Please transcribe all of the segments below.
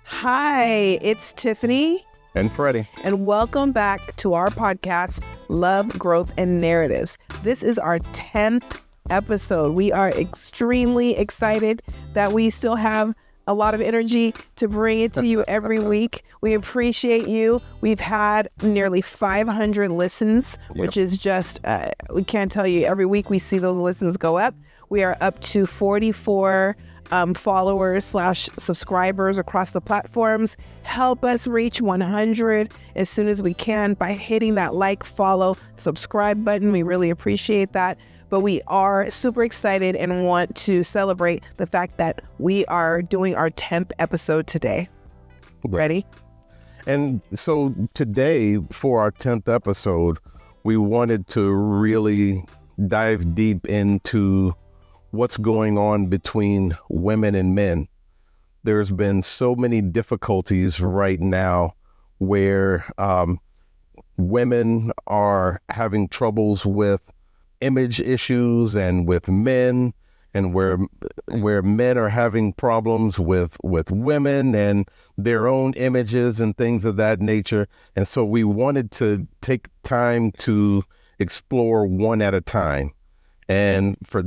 Hi, it's Tiffany and Freddy. and welcome back to our podcast, Love, Growth, and Narratives. This is our 10th episode. We are extremely excited that we still have a lot of energy to bring it to you every week. We appreciate you. We've had nearly 500 listens, which is just, we can't tell you, every week we see those listens go up. We are up to 44 followers/subscribers across the platforms. Help us reach 100 as soon as we can by hitting that like, follow, subscribe button. We really appreciate that. But we are super excited and want to celebrate the fact that we are doing our 10th episode today. Ready? And so today, for our 10th episode, we wanted to really dive deep into what's going on between women and men. There's been so many difficulties right now where women are having troubles with image issues and with men, and where men are having problems with women and their own images and things of that nature. And so we wanted to take time to explore one at a time. And for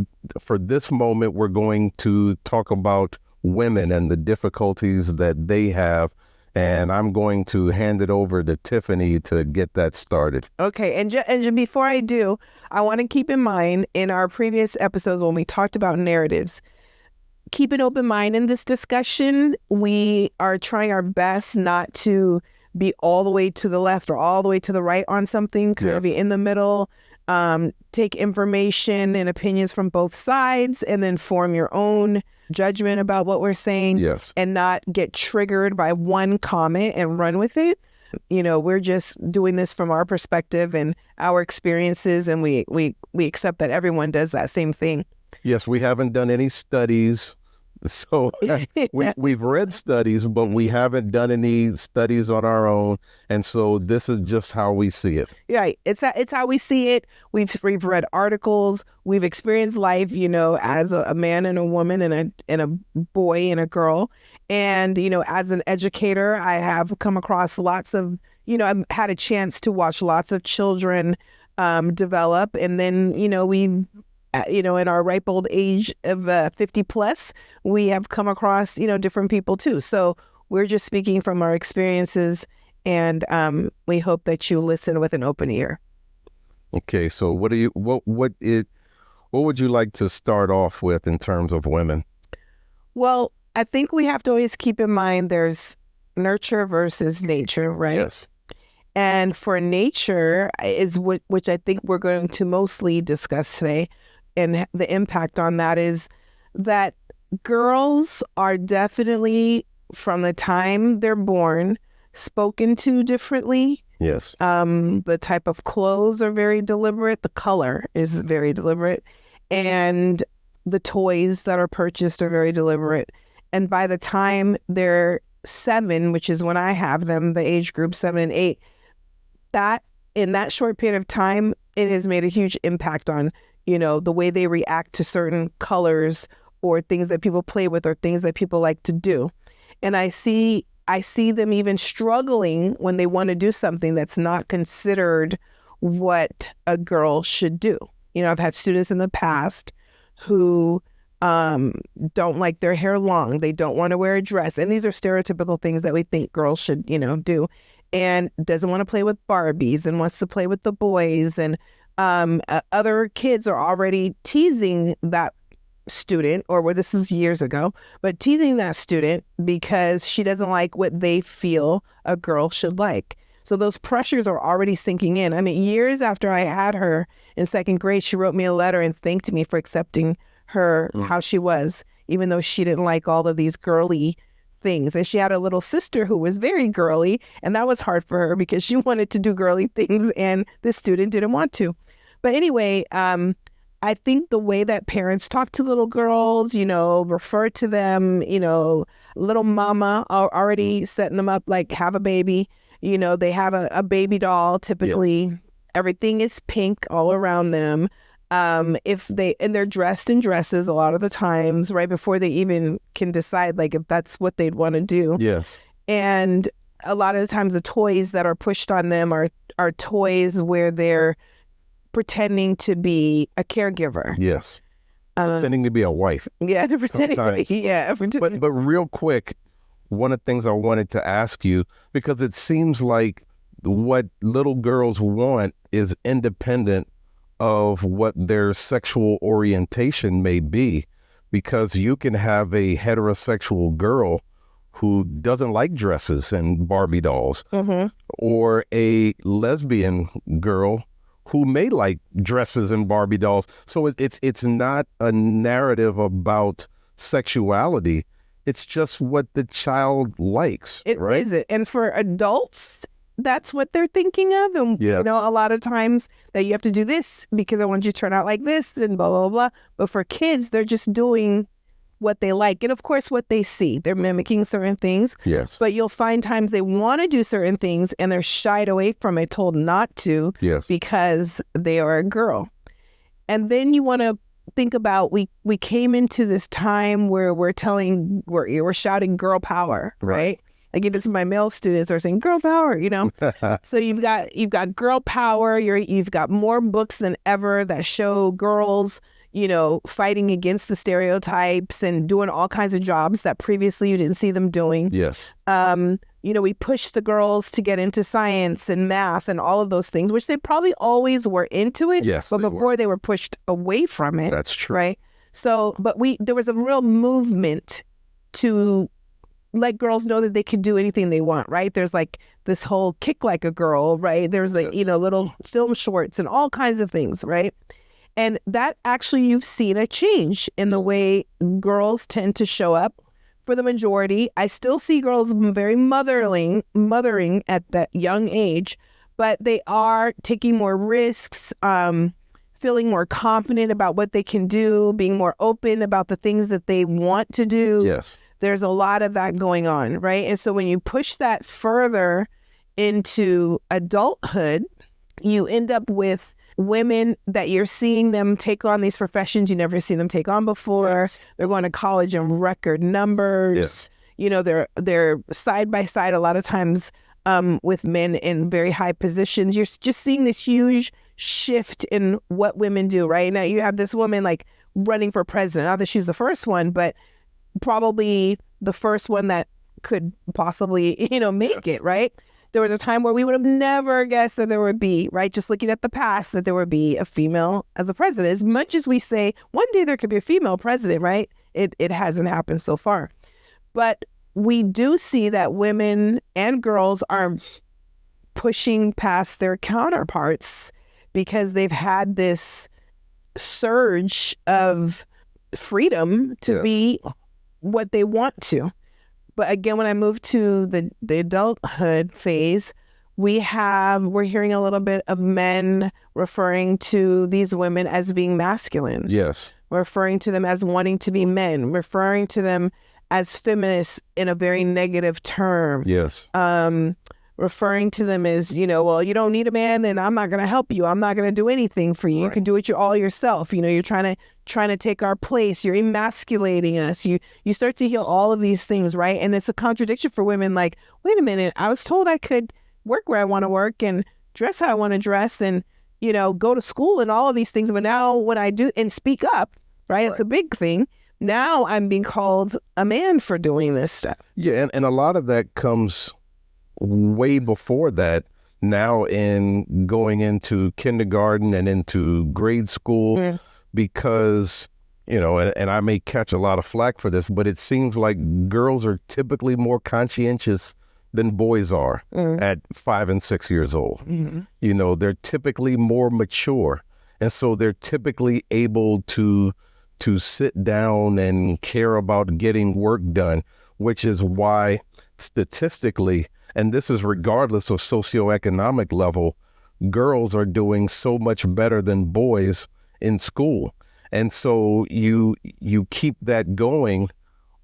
this moment, we're going to talk about women and the difficulties that they have. And I'm going to hand it over to Tiffany to get that started. Okay, and before I do, I want to keep in mind in our previous episodes when we talked about narratives, keep an open mind in this discussion. We are trying our best not to be all the way to the left or all the way to the right on something, kind of be in the middle. Take information and opinions from both sides and then form your own judgment about what we're saying. Yes. And not get triggered by one comment and run with it. You know, we're just doing this from our perspective and our experiences, and we accept that everyone does that same thing. Yes, we haven't done any studies. So we've read studies, but we haven't done any studies on our own. And so this is just how we see it. Right. It's how we see it. We've read articles. We've experienced life, you know, as a man and a woman and a boy and a girl. And, you know, as an educator, I have come across lots of, you know, I've had a chance to watch lots of children develop. And then, you know, in our ripe old age of 50 plus, we have come across, you know, different people too. So we're just speaking from our experiences, and we hope that you listen with an open ear. Okay, so what would you like to start off with in terms of women? Well, I think we have to always keep in mind there's nurture versus nature, right? Yes. And for nature is which I think we're going to mostly discuss today. And the impact on that is that girls are definitely, from the time they're born, spoken to differently. Yes. The type of clothes are very deliberate. The color is very deliberate. And the toys that are purchased are very deliberate. And by the time they're 7, which is when I have them, the age group 7 and 8, that in that short period of time, it has made a huge impact on, you know, the way they react to certain colors or things that people play with or things that people like to do. And I see them even struggling when they want to do something that's not considered what a girl should do. You know, I've had students in the past who don't like their hair long. They don't want to wear a dress. And these are stereotypical things that we think girls should, you know, do. And doesn't want to play with Barbies and wants to play with the boys. And other kids are already teasing that student, or where this is years ago, but teasing that student because she doesn't like what they feel a girl should like. So those pressures are already sinking in. I mean, years after I had her in 2nd grade, she wrote me a letter and thanked me for accepting her how she was, even though she didn't like all of these girly things. And she had a little sister who was very girly, and that was hard for her because she wanted to do girly things and this student didn't want to. But anyway, I think the way that parents talk to little girls, you know, refer to them, you know, little mama, are already setting them up like have a baby. You know, they have a baby doll typically. Yes. Everything is pink all around them. And they're dressed in dresses a lot of the times right before they even can decide like if that's what they'd want to do. Yes. And a lot of the times the toys that are pushed on them are toys where they're pretending to be a caregiver. Yes. Uh, Pretending to be a wife. yeah, they're pretending. Sometimes. Yeah, But real quick, one of the things I wanted to ask you, because it seems like what little girls want is independent of what their sexual orientation may be, because you can have a heterosexual girl who doesn't like dresses and Barbie dolls, or a lesbian girl who may like dresses and Barbie dolls. So it's not a narrative about sexuality. It's just what the child likes, It right? isn't. And for adults, that's what they're thinking of. And, Yes. you know, a lot of times that you have to do this because I want you to turn out like this and blah, blah, blah. But for kids, they're just doing what they like. And of course, what they see. They're mimicking certain things. Yes. But you'll find times they want to do certain things and they're shied away from it, told not to, Yes. because they are a girl. And then you want to think about, we came into this time where we're shouting girl power, right? Like even some of my male students are saying girl power, you know? So you've got girl power. You've got more books than ever that show girls, you know, fighting against the stereotypes and doing all kinds of jobs that previously you didn't see them doing. Yes. You know, we pushed the girls to get into science and math and all of those things, which they probably always were into it. Yes, but before they were pushed away from it. That's true. Right. So, but there was a real movement to let girls know that they could do anything they want, right? There's like this whole kick like a girl, right? There's like, you know, little film shorts and all kinds of things, right? And that actually, you've seen a change in the way girls tend to show up. For the majority, I still see girls very mothering at that young age, but they are taking more risks, feeling more confident about what they can do, being more open about the things that they want to do. Yes. There's a lot of that going on, right? And so when you push that further into adulthood, you end up with women that you're seeing them take on these professions you never seen them take on before. Yes. They're going to college in record numbers. Yes. You know, they're side by side a lot of times with men in very high positions. You're just seeing this huge shift in what women do, right? Now you have this woman like running for president. Not that she's the first one, but probably the first one that could possibly, you know, make it, right? There was a time where we would have never guessed that there would be, right? Just looking at the past, that there would be a female as a president. As much as we say one day there could be a female president, right? It hasn't happened so far. But we do see that women and girls are pushing past their counterparts because they've had this surge of freedom to be what they want to. But again, when I moved to the adulthood phase, we're hearing a little bit of men referring to these women as being masculine. Yes. Referring to them as wanting to be men, referring to them as feminists in a very negative term. Yes. Referring to them as, you know, well, you don't need a man, then I'm not going to help you. I'm not going to do anything for you. Right. You can do it all yourself. You know, you're trying to take our place. You're emasculating us. You start to hear all of these things, right? And it's a contradiction for women. Like, wait a minute, I was told I could work where I want to work and dress how I want to dress and, you know, go to school and all of these things. But now when I do and speak up, right? It's a big thing. Now I'm being called a man for doing this stuff. Yeah, and a lot of that comes way before that, now in going into kindergarten and into grade school, because, you know, and I may catch a lot of flack for this, but it seems like girls are typically more conscientious than boys are at 5 and 6 years old. Mm-hmm. You know, they're typically more mature. And so they're typically able to sit down and care about getting work done, which is why statistically, and this is regardless of socioeconomic level, girls are doing so much better than boys in school. And so you keep that going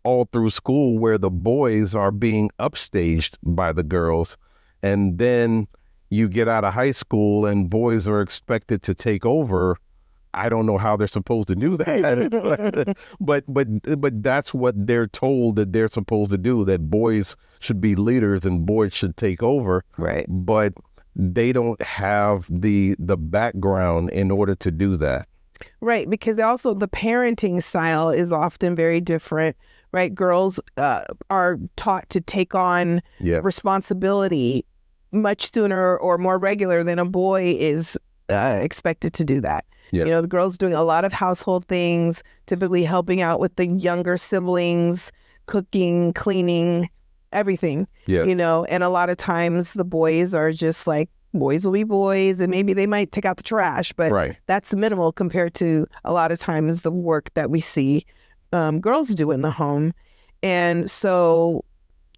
all through school, where the boys are being upstaged by the girls. And then you get out of high school and boys are expected to take over I don't know how they're supposed to do that. but that's what they're told that they're supposed to do, that boys should be leaders and boys should take over. Right. But they don't have the background in order to do that. Right, because also the parenting style is often very different, right? Girls are taught to take on responsibility much sooner or more regular than a boy is expected to do that. Yeah. You know, the girl's doing a lot of household things, typically helping out with the younger siblings, cooking, cleaning, everything. Yes. You know, and a lot of times the boys are just like, boys will be boys, and maybe they might take out the trash, but that's minimal compared to a lot of times the work that we see girls do in the home. And so,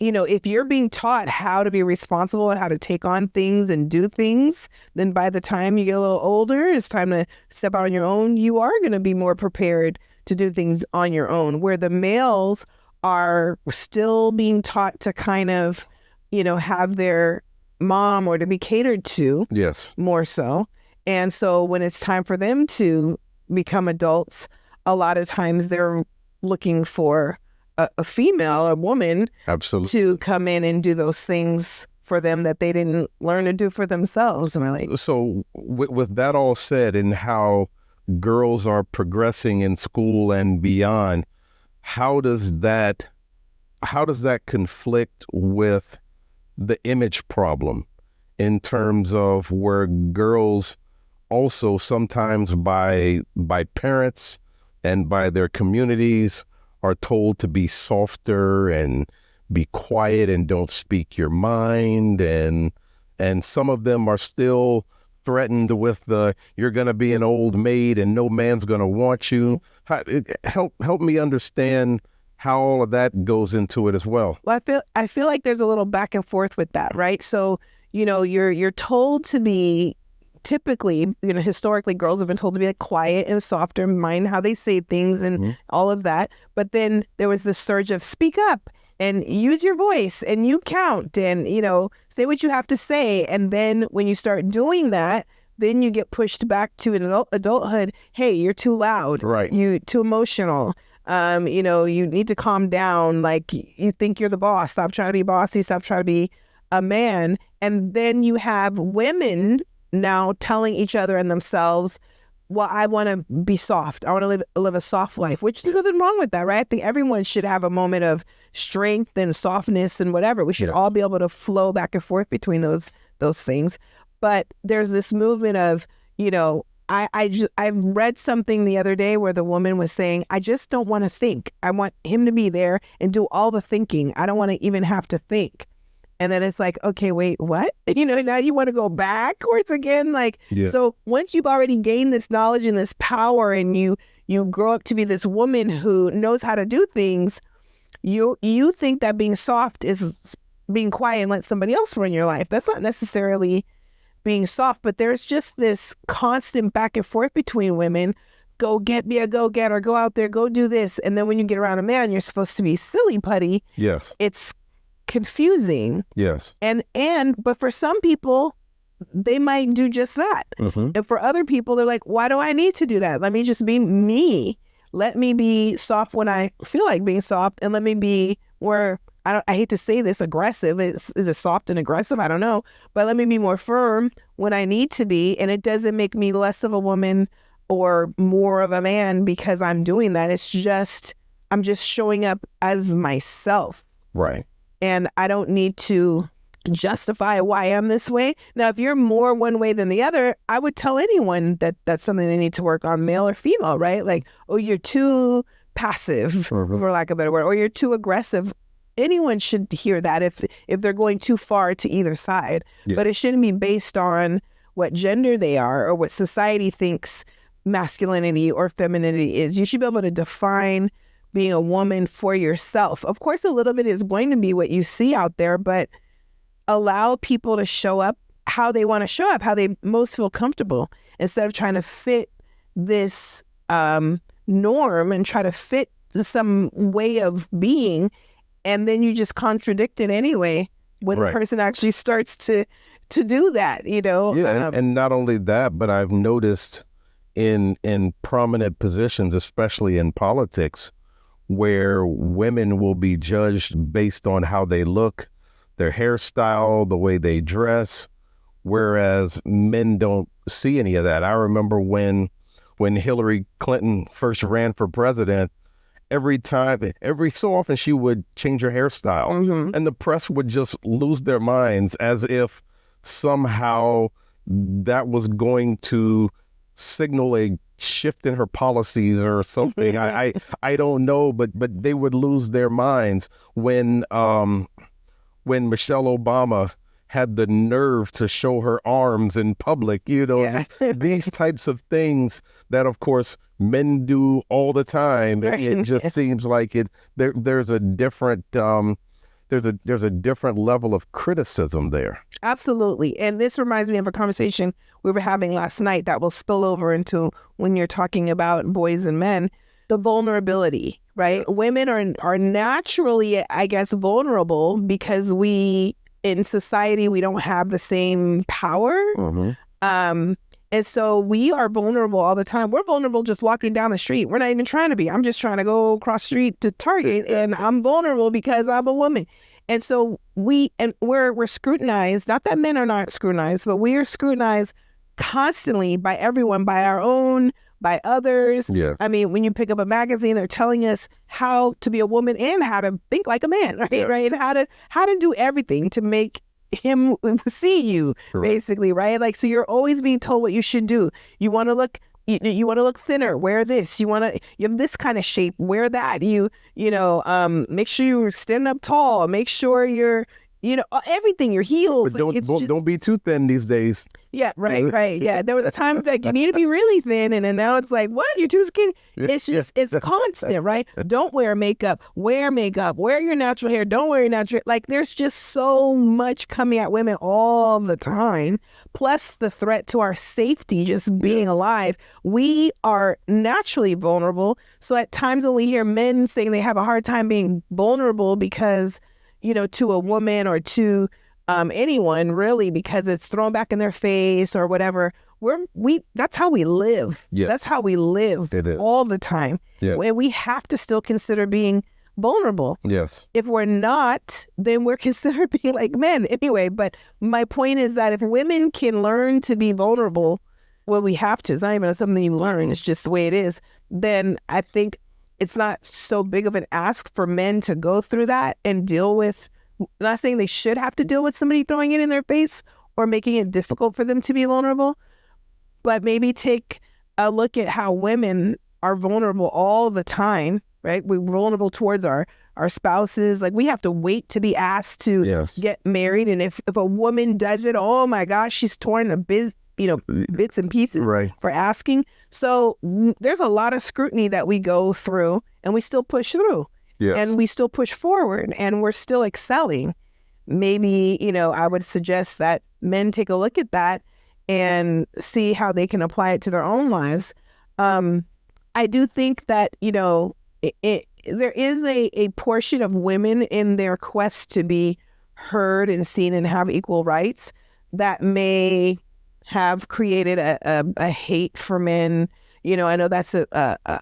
you know, if you're being taught how to be responsible and how to take on things and do things, then by the time you get a little older, it's time to step out on your own. You are going to be more prepared to do things on your own, where the males are still being taught to kind of, you know, have their mom or to be catered to. Yes. More so. And so when it's time for them to become adults, a lot of times they're looking for a female, a woman, absolutely, to come in and do those things for them that they didn't learn to do for themselves. Really. So with that all said, and how girls are progressing in school and beyond, how does that conflict with the image problem, in terms of where girls also sometimes by parents and by their communities are told to be softer and be quiet and don't speak your mind, and some of them are still threatened with the "you're going to be an old maid and no man's going to want you"? Help me understand how all of that goes into it as well. Well, I feel like there's a little back and forth with that, right? So, you know, you're told to be, typically, you know, historically, girls have been told to be like quiet and softer, mind how they say things and all of that. But then there was this surge of speak up and use your voice and you count and, you know, say what you have to say. And then when you start doing that, then you get pushed back to adulthood. Hey, you're too loud. Right. You're too emotional. You know, you need to calm down. Like, you think you're the boss. Stop trying to be bossy. Stop trying to be a man. And then you have women now telling each other and themselves, well, I want to be soft. I want to live a soft life, which there's nothing wrong with that, right? I think everyone should have a moment of strength and softness and whatever. We should all be able to flow back and forth between those things. But there's this movement of, you know, I've read something the other day where the woman was saying, I just don't want to think. I want him to be there and do all the thinking. I don't want to even have to think. And then it's like, okay, wait, what? You know, now you want to go backwards again? Like, so once you've already gained this knowledge and this power and you grow up to be this woman who knows how to do things, you think that being soft is being quiet and let somebody else run your life. That's not necessarily being soft, but there's just this constant back and forth between women. Go get me a go-getter, go out there, go do this. And then when you get around a man, you're supposed to be silly putty. Yes. It's confusing. Yes. But for some people, they might do just that. And for other people, they're like, why do I need to do that? Let me just be me. Let me be soft when I feel like being soft, and let me be more, I hate to say this, aggressive. Is it soft and aggressive? I don't know. But let me be more firm when I need to be. And it doesn't make me less of a woman or more of a man because I'm doing that. It's just, I'm just showing up as myself. Right. And I don't need to justify why I'm this way. Now, if you're more one way than the other, I would tell anyone that that's something they need to work on, male or female, right? Like, oh, you're too passive, for lack of a better word, or you're too aggressive. Anyone should hear that if they're going too far to either side. But it shouldn't be based on what gender they are or what society thinks masculinity or femininity is. You should be able to define being a woman for yourself. Of course, a little bit is going to be what you see out there, but allow people to show up how they want to show up, how they most feel comfortable, instead of trying to fit this norm and try to fit some way of being. And then you just contradict it anyway when the person actually starts to do that, you know? Yeah, and not only that, but I've noticed in prominent positions, especially in politics, where women will be judged based on how they look, their hairstyle, the way they dress, whereas men don't see any of that. I remember when Hillary Clinton first ran for president, every so often she would change her hairstyle, and the press would just lose their minds as if somehow that was going to signal a shift in her policies or something. I don't know, but they would lose their minds when Michelle Obama had the nerve to show her arms in public, Yeah. these types of things that, of course, men do all the time. It just seems like there's a different there's a different level of criticism there. Absolutely. And this reminds me of a conversation we were having last night that will spill over into when you're talking about boys and men, the vulnerability, right? Women are naturally, I guess, vulnerable because in society, we don't have the same power. And so we are vulnerable all the time. We're vulnerable just walking down the street. We're not even trying to be. I'm just trying to go across the street to Target, and I'm vulnerable because I'm a woman. And so we're scrutinized. Not that men are not scrutinized, but we are scrutinized constantly by everyone, by our own, by others. Yes. I mean, when you pick up a magazine, they're telling us how to be a woman and how to think like a man, right? Yeah. Right? And how to do everything to make him see you, Correct. basically, right? Like, so you're always being told what you should do. You want to look, you want to look thinner, wear this. You have this kind of shape, wear that. Make sure you're standing up tall. Make sure you're, everything, your heels. But don't be too thin these days. Yeah, right. Yeah, there was a time like you need to be really thin, and then now it's like, what? You're too skinny. It's just, it's constant, right? Don't wear makeup. Wear makeup. Wear your natural hair. Don't wear your natural. Like, there's just so much coming at women all the time. Plus the threat to our safety, just being alive. We are naturally vulnerable. So at times when we hear men saying they have a hard time being vulnerable because, to a woman or to anyone really, because it's thrown back in their face or whatever, that's how we live. Yes. That's how we live all the time. Yes. And we have to still consider being vulnerable. Yes. If we're not, then we're considered being like men anyway. But my point is that if women can learn to be vulnerable, well, we have to. It's not even something you learn. It's just the way it is. Then I think it's not so big of an ask for men to go through that and deal with. I'm not saying they should have to deal with somebody throwing it in their face or making it difficult for them to be vulnerable, but maybe take a look at how women are vulnerable all the time, right? We're vulnerable towards our spouses. Like, we have to wait to be asked to get married. And if a woman does it, oh my gosh, she's torn to bits and pieces for asking. So there's a lot of scrutiny that we go through, and we still push through. Yes. And we still push forward, and we're still excelling. Maybe, I would suggest that men take a look at that and see how they can apply it to their own lives. I do think that, there is a portion of women in their quest to be heard and seen and have equal rights that may have created a hate for men. I know that's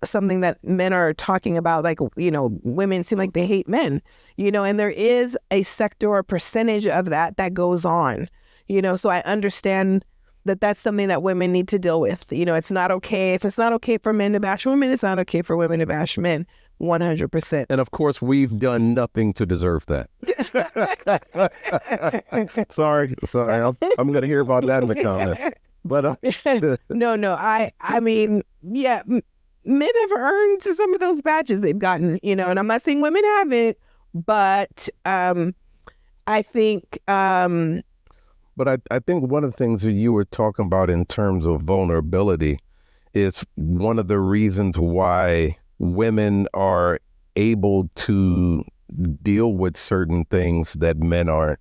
something that men are talking about, like, women seem like they hate men, and there is a sector or percentage of that goes on, so I understand that that's something that women need to deal with. It's not okay. If it's not okay for men to bash women, it's not okay for women to bash men. 100%. And of course, we've done nothing to deserve that. Sorry. I'm going to hear about that in the comments. But no. I mean, yeah, men have earned some of those badges they've gotten, and I'm not saying women haven't, but I think. But I think one of the things that you were talking about in terms of vulnerability is one of the reasons why women are able to deal with certain things that men aren't.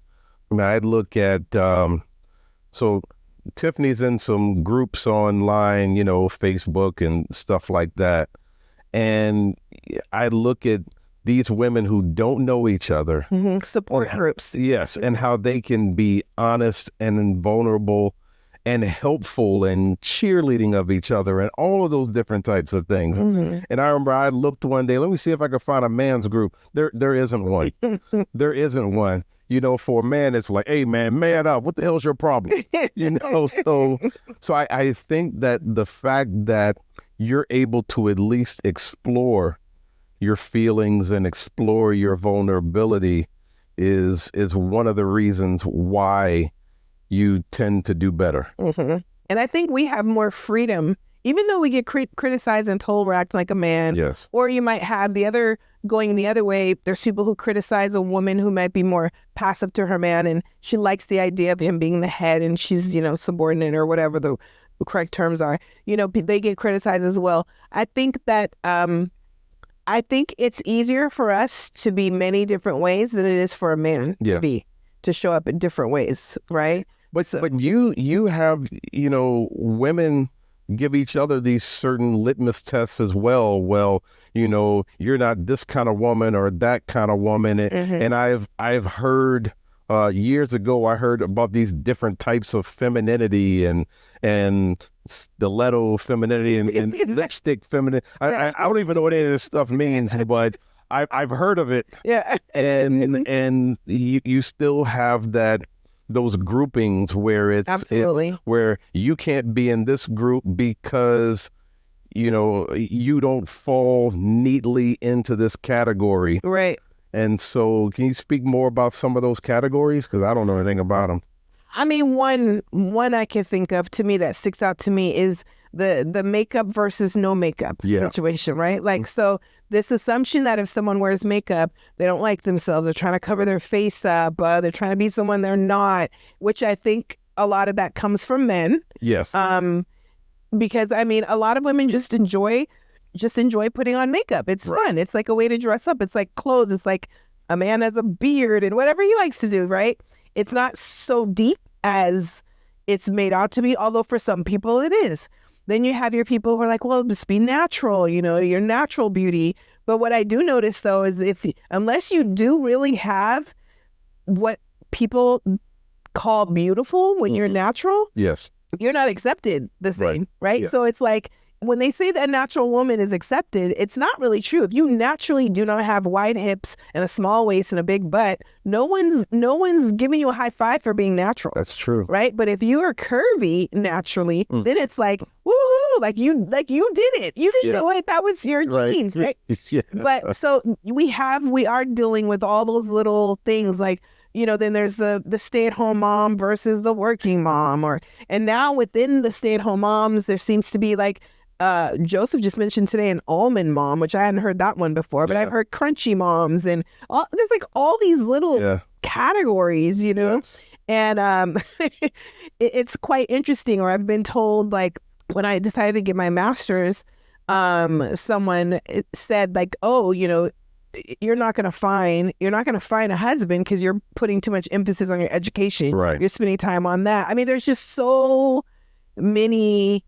I mean, I look at, so Tiffany's in some groups online, Facebook and stuff like that. And I look at these women who don't know each other. Support groups. Yes. And how they can be honest and vulnerable and helpful and cheerleading of each other and all of those different types of things. And I remember I looked one day, let me see if I could find a man's group. There isn't one. There isn't one. You know, for a man, it's like, hey, man up. What the hell's your problem? You know, so I think that the fact that you're able to at least explore your feelings and explore your vulnerability is one of the reasons why you tend to do better. And I think we have more freedom, even though we get criticized and told we're acting like a man. Yes. Or you might have going the other way. There's people who criticize a woman who might be more passive to her man, and she likes the idea of him being the head, and she's, subordinate or whatever the correct terms are. They get criticized as well. I think that I think it's easier for us to be many different ways than it is for a man to show up in different ways, right? But you have, women give each other these certain litmus tests as well. Well, you're not this kind of woman or that kind of woman. And I've heard years ago, I heard about these different types of femininity and stiletto femininity and lipstick femininity. I don't even know what any of this stuff means, but I've heard of it. Yeah. And you still have those groupings where it's where you can't be in this group because you don't fall neatly into this category. Right. And so can you speak more about some of those categories? Because I don't know anything about them. I mean, one I can think of to me that sticks out to me is the makeup versus no makeup situation, right? Like, so this assumption that if someone wears makeup, they don't like themselves, they're trying to cover their face up, they're trying to be someone they're not, which I think a lot of that comes from men. Yes. Because I mean, a lot of women just enjoy putting on makeup. It's fun. It's like a way to dress up. It's like clothes. It's like a man has a beard and whatever he likes to do, right? It's not so deep as it's made out to be, although for some people it is. Then you have your people who are like, well, just be natural, your natural beauty. But what I do notice, though, is unless you do really have what people call beautiful when you're natural, yes, you're not accepted the same, right? Yeah. So it's like when they say that a natural woman is accepted, it's not really true. If you naturally do not have wide hips and a small waist and a big butt, no one's giving you a high five for being natural. That's true. Right? But if you are curvy naturally, then it's like, woohoo, like you did it. You didn't do it. That was your genes, right? Yeah. But so we are dealing with all those little things like, then there's the stay-at-home mom versus the working mom, and now within the stay-at-home moms, there seems to be like, Joseph just mentioned today an almond mom, which I hadn't heard that one before, but I've heard crunchy moms and there's like all these little categories, Yes. and it's quite interesting. Or I've been told, like, when I decided to get my master's, someone said like, oh, you're not going to find a husband because you're putting too much emphasis on your education. Right. You're spending time on that. I mean, there's just so many,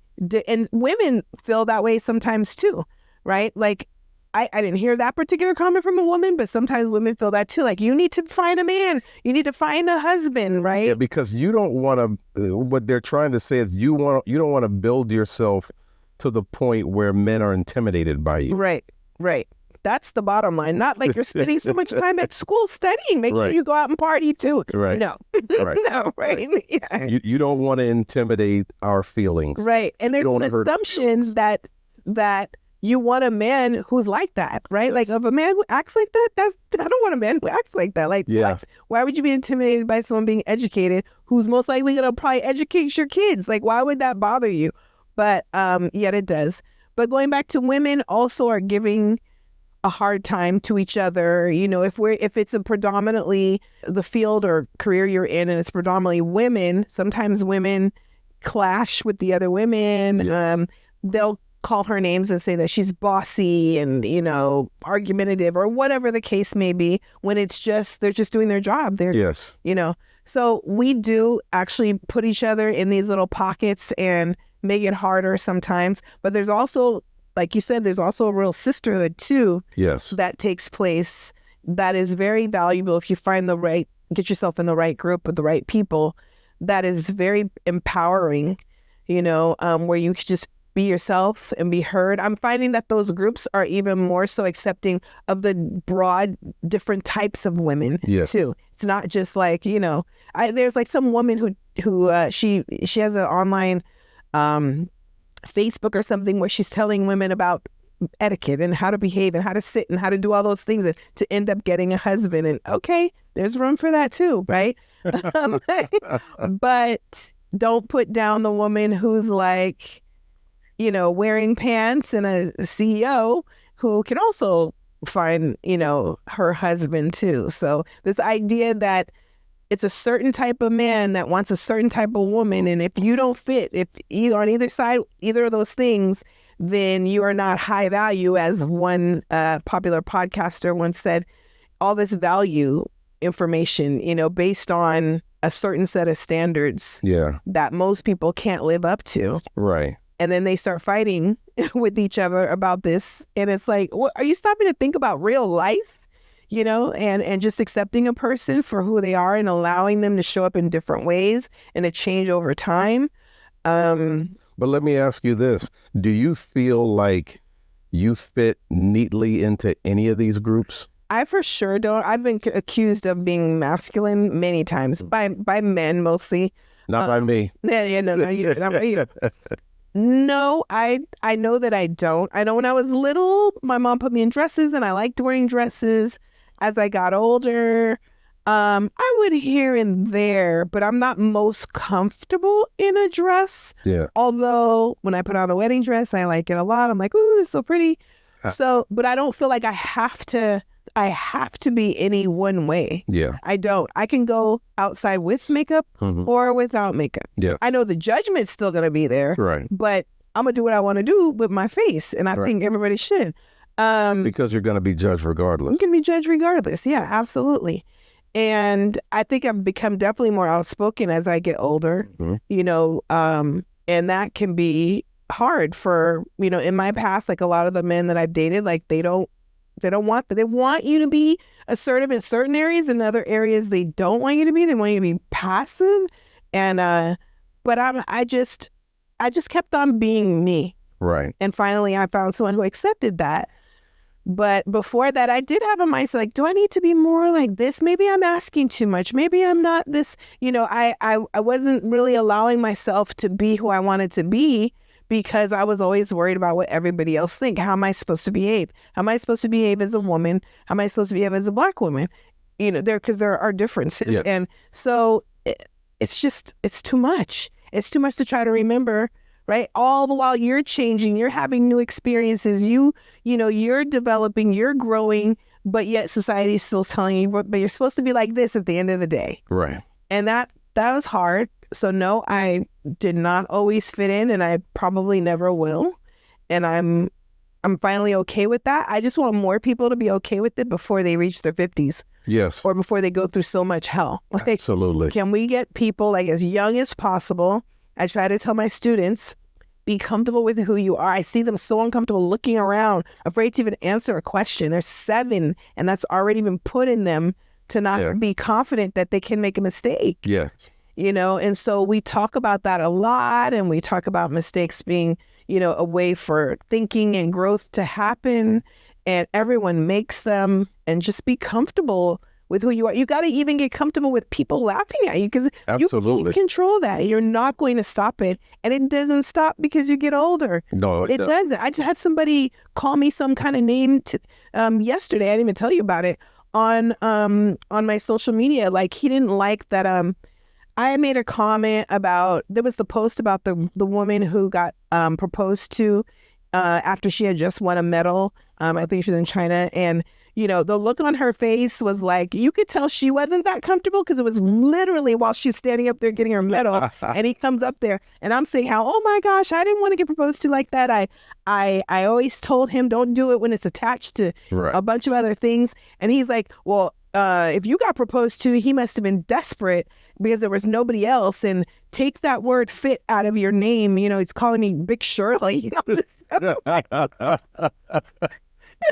and women feel that way sometimes too, right? Like, I didn't hear that particular comment from a woman, but sometimes women feel that too. Like, you need to find a man, you need to find a husband, right? Yeah, because you don't want to. What they're trying to say is you don't want to build yourself to the point where men are intimidated by you. Right. That's the bottom line. Not like you're spending so much time at school studying. Make sure you go out and party too. Right. No. Right. No, right. Yeah. You don't want to intimidate our feelings. Right. And there's an assumption that you want a man who's like that, right? Like, if a man who acts like that, I don't want a man who acts like that. Like, why would you be intimidated by someone being educated who's most likely going to probably educate your kids? Like, why would that bother you? But yet it does. But going back to women also are giving a hard time to each other. If it's a predominantly the field or career you're in and it's predominantly women, sometimes women clash with the other women. Yes. They'll call her names and say that she's bossy and, argumentative or whatever the case may be, when it's just, they're just doing their job. Yes. So we do actually put each other in these little pockets and make it harder sometimes. But there's also, like you said, there's also a real sisterhood too. Yes. That takes place that is very valuable if you get yourself in the right group with the right people. that is very empowering, where you can just be yourself and be heard. I'm finding that those groups are even more so accepting of the broad, different types of women too. It's not just like, there's like some woman who she has an online Facebook or something where she's telling women about etiquette and how to behave and how to sit and how to do all those things and to end up getting a husband. And okay, there's room for that too, right? But don't put down the woman who's like, wearing pants and a CEO who can also find, her husband too. So this idea that it's a certain type of man that wants a certain type of woman, and if you don't fit, if you on either side, either of those things, then you are not high value, as one popular podcaster once said. All this value information, based on a certain set of standards that most people can't live up to. Right. And then they start fighting with each other about this. And it's like, are you stopping to think about real life? And just accepting a person for who they are and allowing them to show up in different ways and to change over time. But let me ask you this. Do you feel like you fit neatly into any of these groups? I for sure don't. I've been accused of being masculine many times by men mostly. Not by me. Yeah, no, not by you. No, I know that I don't. I know when I was little, my mom put me in dresses and I liked wearing dresses. As I got older, I would here and there, but I'm not most comfortable in a dress. Yeah. Although when I put on a wedding dress, I like it a lot. I'm like, ooh, this is so pretty. So, but I don't feel like I have to be any one way. Yeah. I don't. I can go outside with makeup or without makeup. Yeah. I know the judgment's still going to be there. Right. But I'm going to do what I want to do with my face. And I think everybody should. Because you're going to be judged regardless. You can be judged regardless. Yeah, absolutely. And I think I've become definitely more outspoken as I get older, and that can be hard for, in my past, like a lot of the men that I've dated, like they want you to be assertive in certain areas. In other areas, they don't want you to be. They want you to be passive. And, but I just kept on being me. Right. And finally, I found someone who accepted that. But before that, I did have a mindset like, do I need to be more like this? Maybe I'm asking too much. Maybe I'm not this. I wasn't really allowing myself to be who I wanted to be because I was always worried about what everybody else think. How am I supposed to behave? How am I supposed to behave as a woman? How am I supposed to behave as a Black woman? Because there are differences. Yes. And so it's too much. It's too much to try to remember. Right. All the while you're changing, you're having new experiences, you're developing, you're growing, but yet society is still telling you, but you're supposed to be like this at the end of the day. Right. And that was hard. So no, I did not always fit in, and I probably never will. And I'm finally okay with that. I just want more people to be okay with it before they reach their 50s. Yes. Or before they go through so much hell. Like, absolutely. Can we get people like as young as possible? I try to tell my students, be comfortable with who you are. I see them so uncomfortable looking around, afraid to even answer a question. They're 7, and that's already been put in them to not be confident that they can make a mistake. Yes. And so we talk about that a lot, and we talk about mistakes being, a way for thinking and growth to happen, and everyone makes them, and just be comfortable with who you are. You got to even get comfortable with people laughing at you because you can't control that. You're not going to stop it. And it doesn't stop because you get older. No, it doesn't. I just had somebody call me some kind of name yesterday. I didn't even tell you about it on my social media. Like, he didn't like that. I made a comment about, there was the post about the woman who got proposed to after she had just won a medal. I think she was in China. And the look on her face was like, you could tell she wasn't that comfortable because it was literally while she's standing up there getting her medal. And he comes up there and I'm saying how, oh my gosh, I didn't want to get proposed to like that. I always told him don't do it when it's attached to a bunch of other things. And he's like, well, if you got proposed to, he must have been desperate because there was nobody else. And take that word fit out of your name. He's calling me Big Shirley.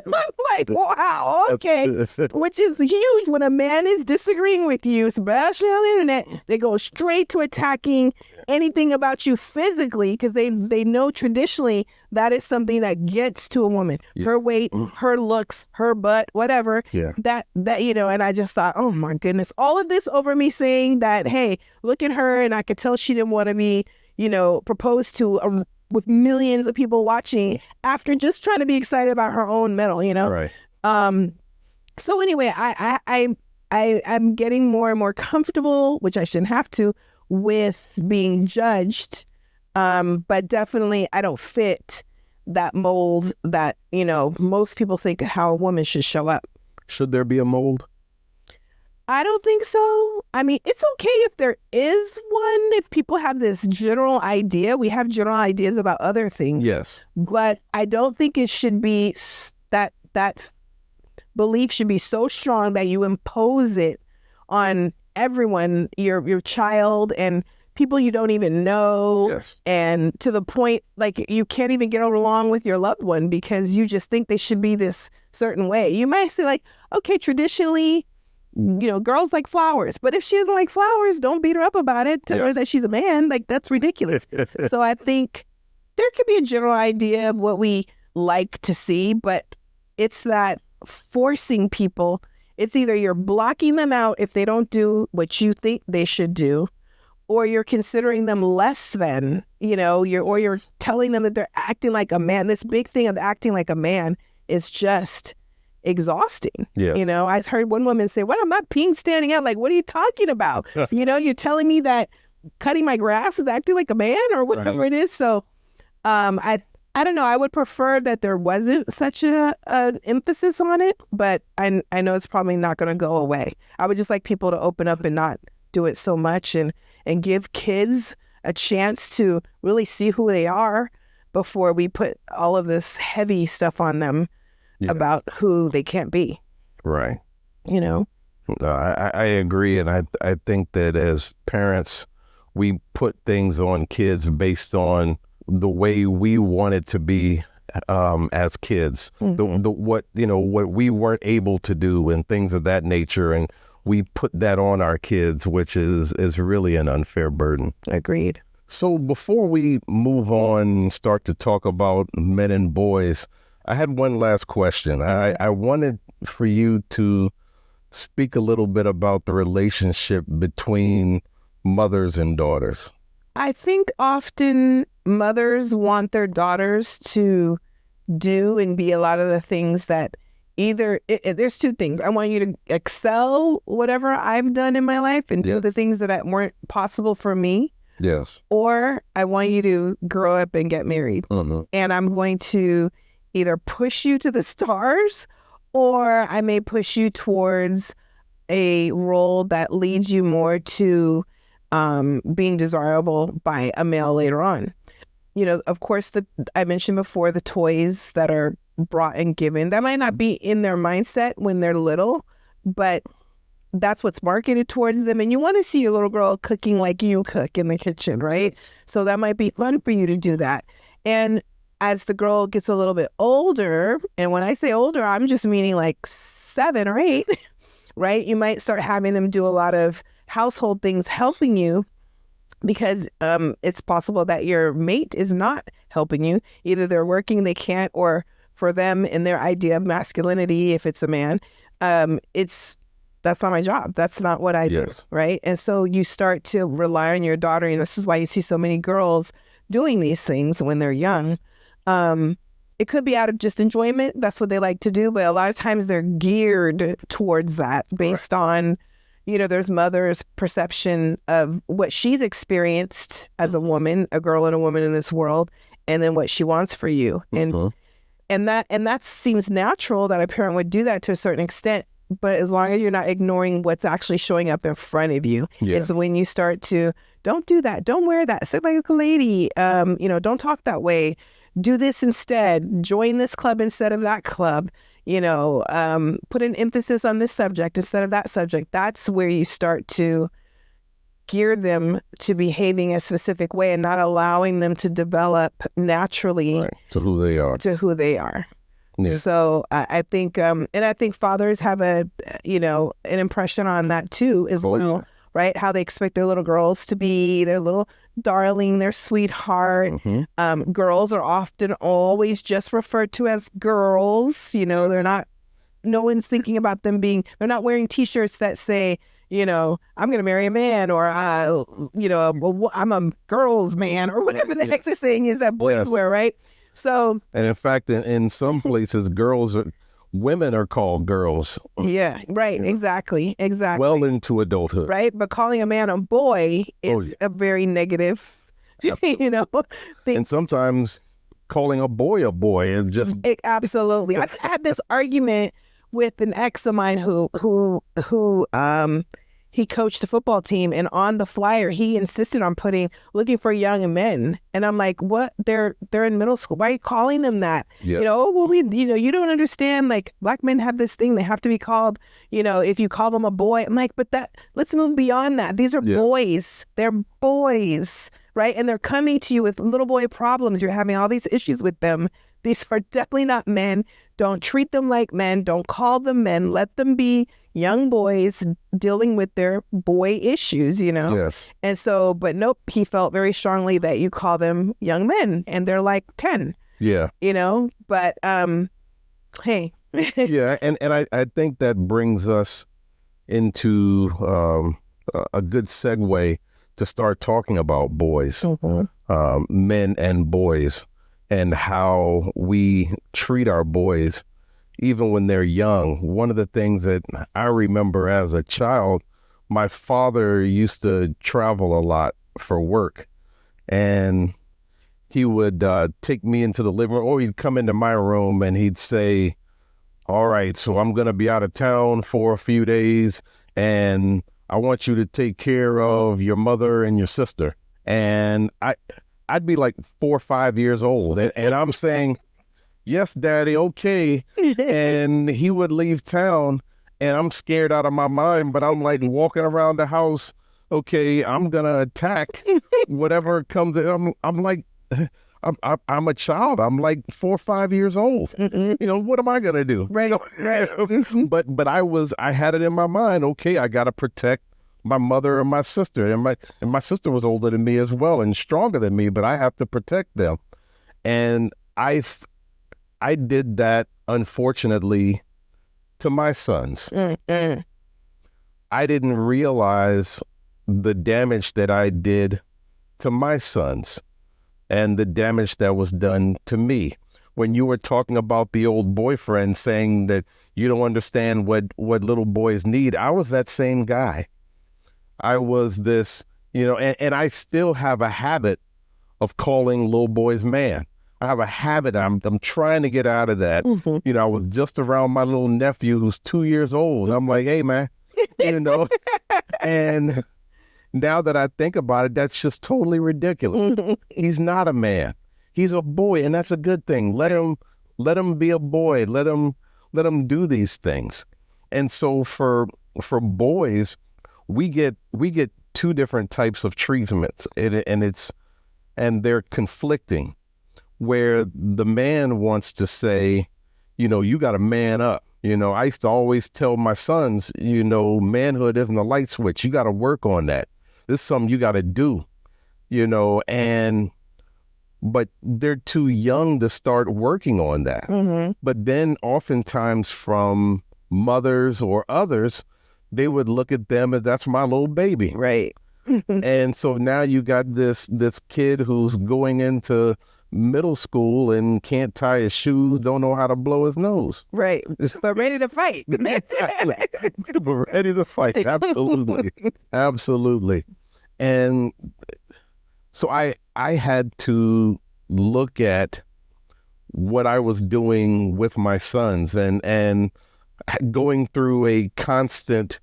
I'm like, wow, okay. Which is huge when a man is disagreeing with you, especially on the internet. They go straight to attacking anything about you physically because they know traditionally that is something that gets to a woman. Yeah. Her weight, her looks, her butt, whatever. Yeah. That and I just thought, oh my goodness, all of this over me saying that, hey, look at her, and I could tell she didn't want to be, proposed to with millions of people watching after just trying to be excited about her own medal, Right. So anyway, I'm getting more and more comfortable, which I shouldn't have to, with being judged. But definitely I don't fit that mold that, most people think how a woman should show up. Should there be a mold? I don't think so. I mean, it's okay if there is one, if people have this general idea. We have general ideas about other things. Yes. But I don't think it should be that belief should be so strong that you impose it on everyone, your child and people you don't even know. Yes. And to the point, like, you can't even get along with your loved one because you just think they should be this certain way. You might say, like, okay, traditionally, girls like flowers, but if she doesn't like flowers, don't beat her up about it. Tell her that she's a man. Like, that's ridiculous. So I think there could be a general idea of what we like to see, but it's that forcing people. It's either you're blocking them out if they don't do what you think they should do, or you're considering them less than, you're telling them that they're acting like a man. This big thing of acting like a man is just exhausting. Yeah. I heard one woman say, "What, I'm not peeing standing up." Like, what are you talking about? You're telling me that cutting my grass is acting like a man or whatever it is. So I don't know. I would prefer that there wasn't such an emphasis on it, but I know it's probably not going to go away. I would just like people to open up and not do it so much and give kids a chance to really see who they are before we put all of this heavy stuff on them about who they can't be. Right. No, I agree. And I think that as parents, we put things on kids based on the way we want it to be as kids. Mm-hmm. What we weren't able to do and things of that nature. And we put that on our kids, which is really an unfair burden. Agreed. So before we move on and start to talk about men and boys, I had one last question. I wanted for you to speak a little bit about the relationship between mothers and daughters. I think often mothers want their daughters to do and be a lot of the things that there's two things. I want you to excel whatever I've done in my life and do the things that weren't possible for me. Yes. Or I want you to grow up and get married. Mm-hmm. And I'm going to either push you to the stars, or I may push you towards a role that leads you more to being desirable by a male later on. Of course, I mentioned before the toys that are brought and given, that might not be in their mindset when they're little, but that's what's marketed towards them. And you want to see your little girl cooking like you cook in the kitchen, right? So that might be fun for you to do that. And as the girl gets a little bit older, and when I say older, I'm just meaning like 7 or 8, right? You might start having them do a lot of household things helping you because it's possible that your mate is not helping you. Either they're working, they can't, or for them in their idea of masculinity, if it's a man, that's not my job. That's not what I do, right? And so you start to rely on your daughter, and this is why you see so many girls doing these things when they're young. It could be out of just enjoyment. That's what they like to do. But a lot of times they're geared towards that based on, there's mother's perception of what she's experienced as a woman, a girl and a woman in this world, and then what she wants for you. And that seems natural that a parent would do that to a certain extent. But as long as you're not ignoring what's actually showing up in front of you, it's when you start to, don't do that, don't wear that, sit like a lady, don't talk that way, do this instead, join this club instead of that club, put an emphasis on this subject instead of that subject. That's where you start to gear them to behaving a specific way and not allowing them to develop naturally to who they are. Yeah. So I think, and I think fathers have an impression on that too as Oh, well, right? How they expect their little girls to be, their little darling, their sweetheart. Girls are often always just referred to as girls. They're not. No one's thinking about them being. They're not wearing T-shirts that say, I'm going to marry a man, or I'm a girl's man, or whatever the heck this thing is that boys wear, right? So, and in fact, in some places, women are called girls. Yeah, right. Exactly. Well into adulthood. Right. But calling a man a boy is a very negative, thing. And sometimes calling a boy is just. Absolutely. I had this argument with an ex of mine who he coached a football team, and on the flyer he insisted on looking for young men, and I'm like, what? They're in middle school. Why are you calling them that? Yeah. You don't understand. Like, black men have this thing; they have to be called. If you call them a boy, I'm like, but let's move beyond that. These are boys. They're boys, right? And they're coming to you with little boy problems. You're having all these issues with them. These are definitely not men. Don't treat them like men. Don't call them men. Let them be young boys dealing with their boy issues, Yes. And so, but nope, he felt very strongly that you call them young men and they're like 10. Yeah. But hey. Yeah, and I think that brings us into a good segue to start talking about boys, men and boys, and how we treat our boys even when they're young. One of the things that I remember as a child, my father used to travel a lot for work, and he would take me into the living room, or he'd come into my room and he'd say, all right, so I'm going to be out of town for a few days, and I want you to take care of your mother and your sister. And I'd be like 4 or 5 years old, and I'm saying, yes, Daddy, okay. And he would leave town, and I'm scared out of my mind, but I'm like walking around the house, okay, I'm going to attack whatever comes in. I'm like, I'm a child. I'm like 4 or 5 years old. What am I going to do? Right. But I had it in my mind, okay, I got to protect my mother and my sister. And my sister was older than me as well and stronger than me, but I have to protect them. And I did that, unfortunately, to my sons. I didn't realize the damage that I did to my sons and the damage that was done to me. When you were talking about the old boyfriend saying that you don't understand what little boys need, I was that same guy. I was this, and I still have a habit of calling little boys man. I have a habit. I'm trying to get out of that. I was just around my little nephew who's 2 years old. I'm like, hey, man, and now that I think about it, that's just totally ridiculous. He's not a man. He's a boy, and that's a good thing. Let him be a boy. Let him do these things. And so for boys, we get two different types of treatments, and they're conflicting. Where the man wants to say, you got to man up. I used to always tell my sons, manhood isn't a light switch. You got to work on that. This is something you got to do, but they're too young to start working on that. But then oftentimes from mothers or others, they would look at them as, that's my little baby. Right. And so now you got this kid who's going into middle school and can't tie his shoes, don't know how to blow his nose. Right. But ready to fight. But ready to fight. Absolutely. Absolutely. And so I had to look at what I was doing with my sons and going through a constant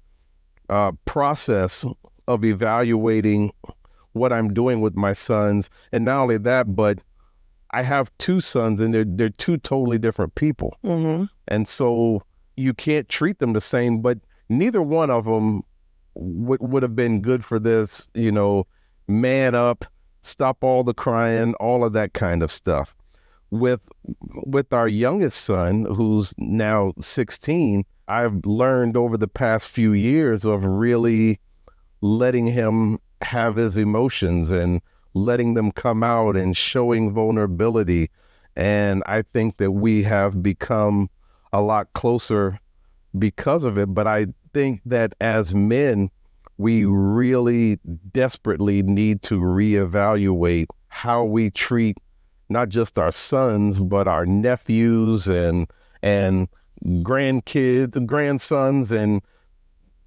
process of evaluating what I'm doing with my sons. And not only that, but I have 2 sons, and they're 2 totally different people. And so you can't treat them the same, but neither one of them would have been good for this, man up, stop all the crying, all of that kind of stuff. with our youngest son, who's now 16, I've learned over the past few years of really letting him have his emotions and letting them come out and showing vulnerability. And I think that we have become a lot closer because of it. But I think that as men, we really desperately need to reevaluate how we treat not just our sons, but our nephews and grandkids, grandsons, and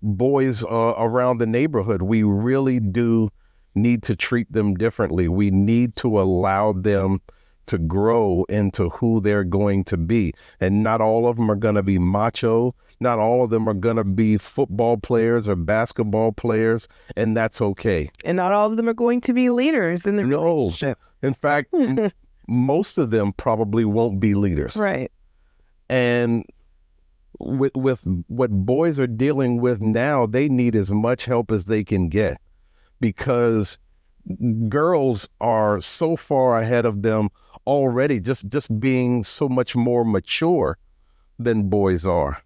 boys around the neighborhood. We really do need to treat them differently. We need to allow them to grow into who they're going to be. And not all of them are going to be macho. Not all of them are going to be football players or basketball players, and that's okay. And not all of them are going to be leaders in the relationship. In fact, most of them probably won't be leaders. Right. And with what boys are dealing with now, they need as much help as they can get, because girls are so far ahead of them already, just being so much more mature than boys are.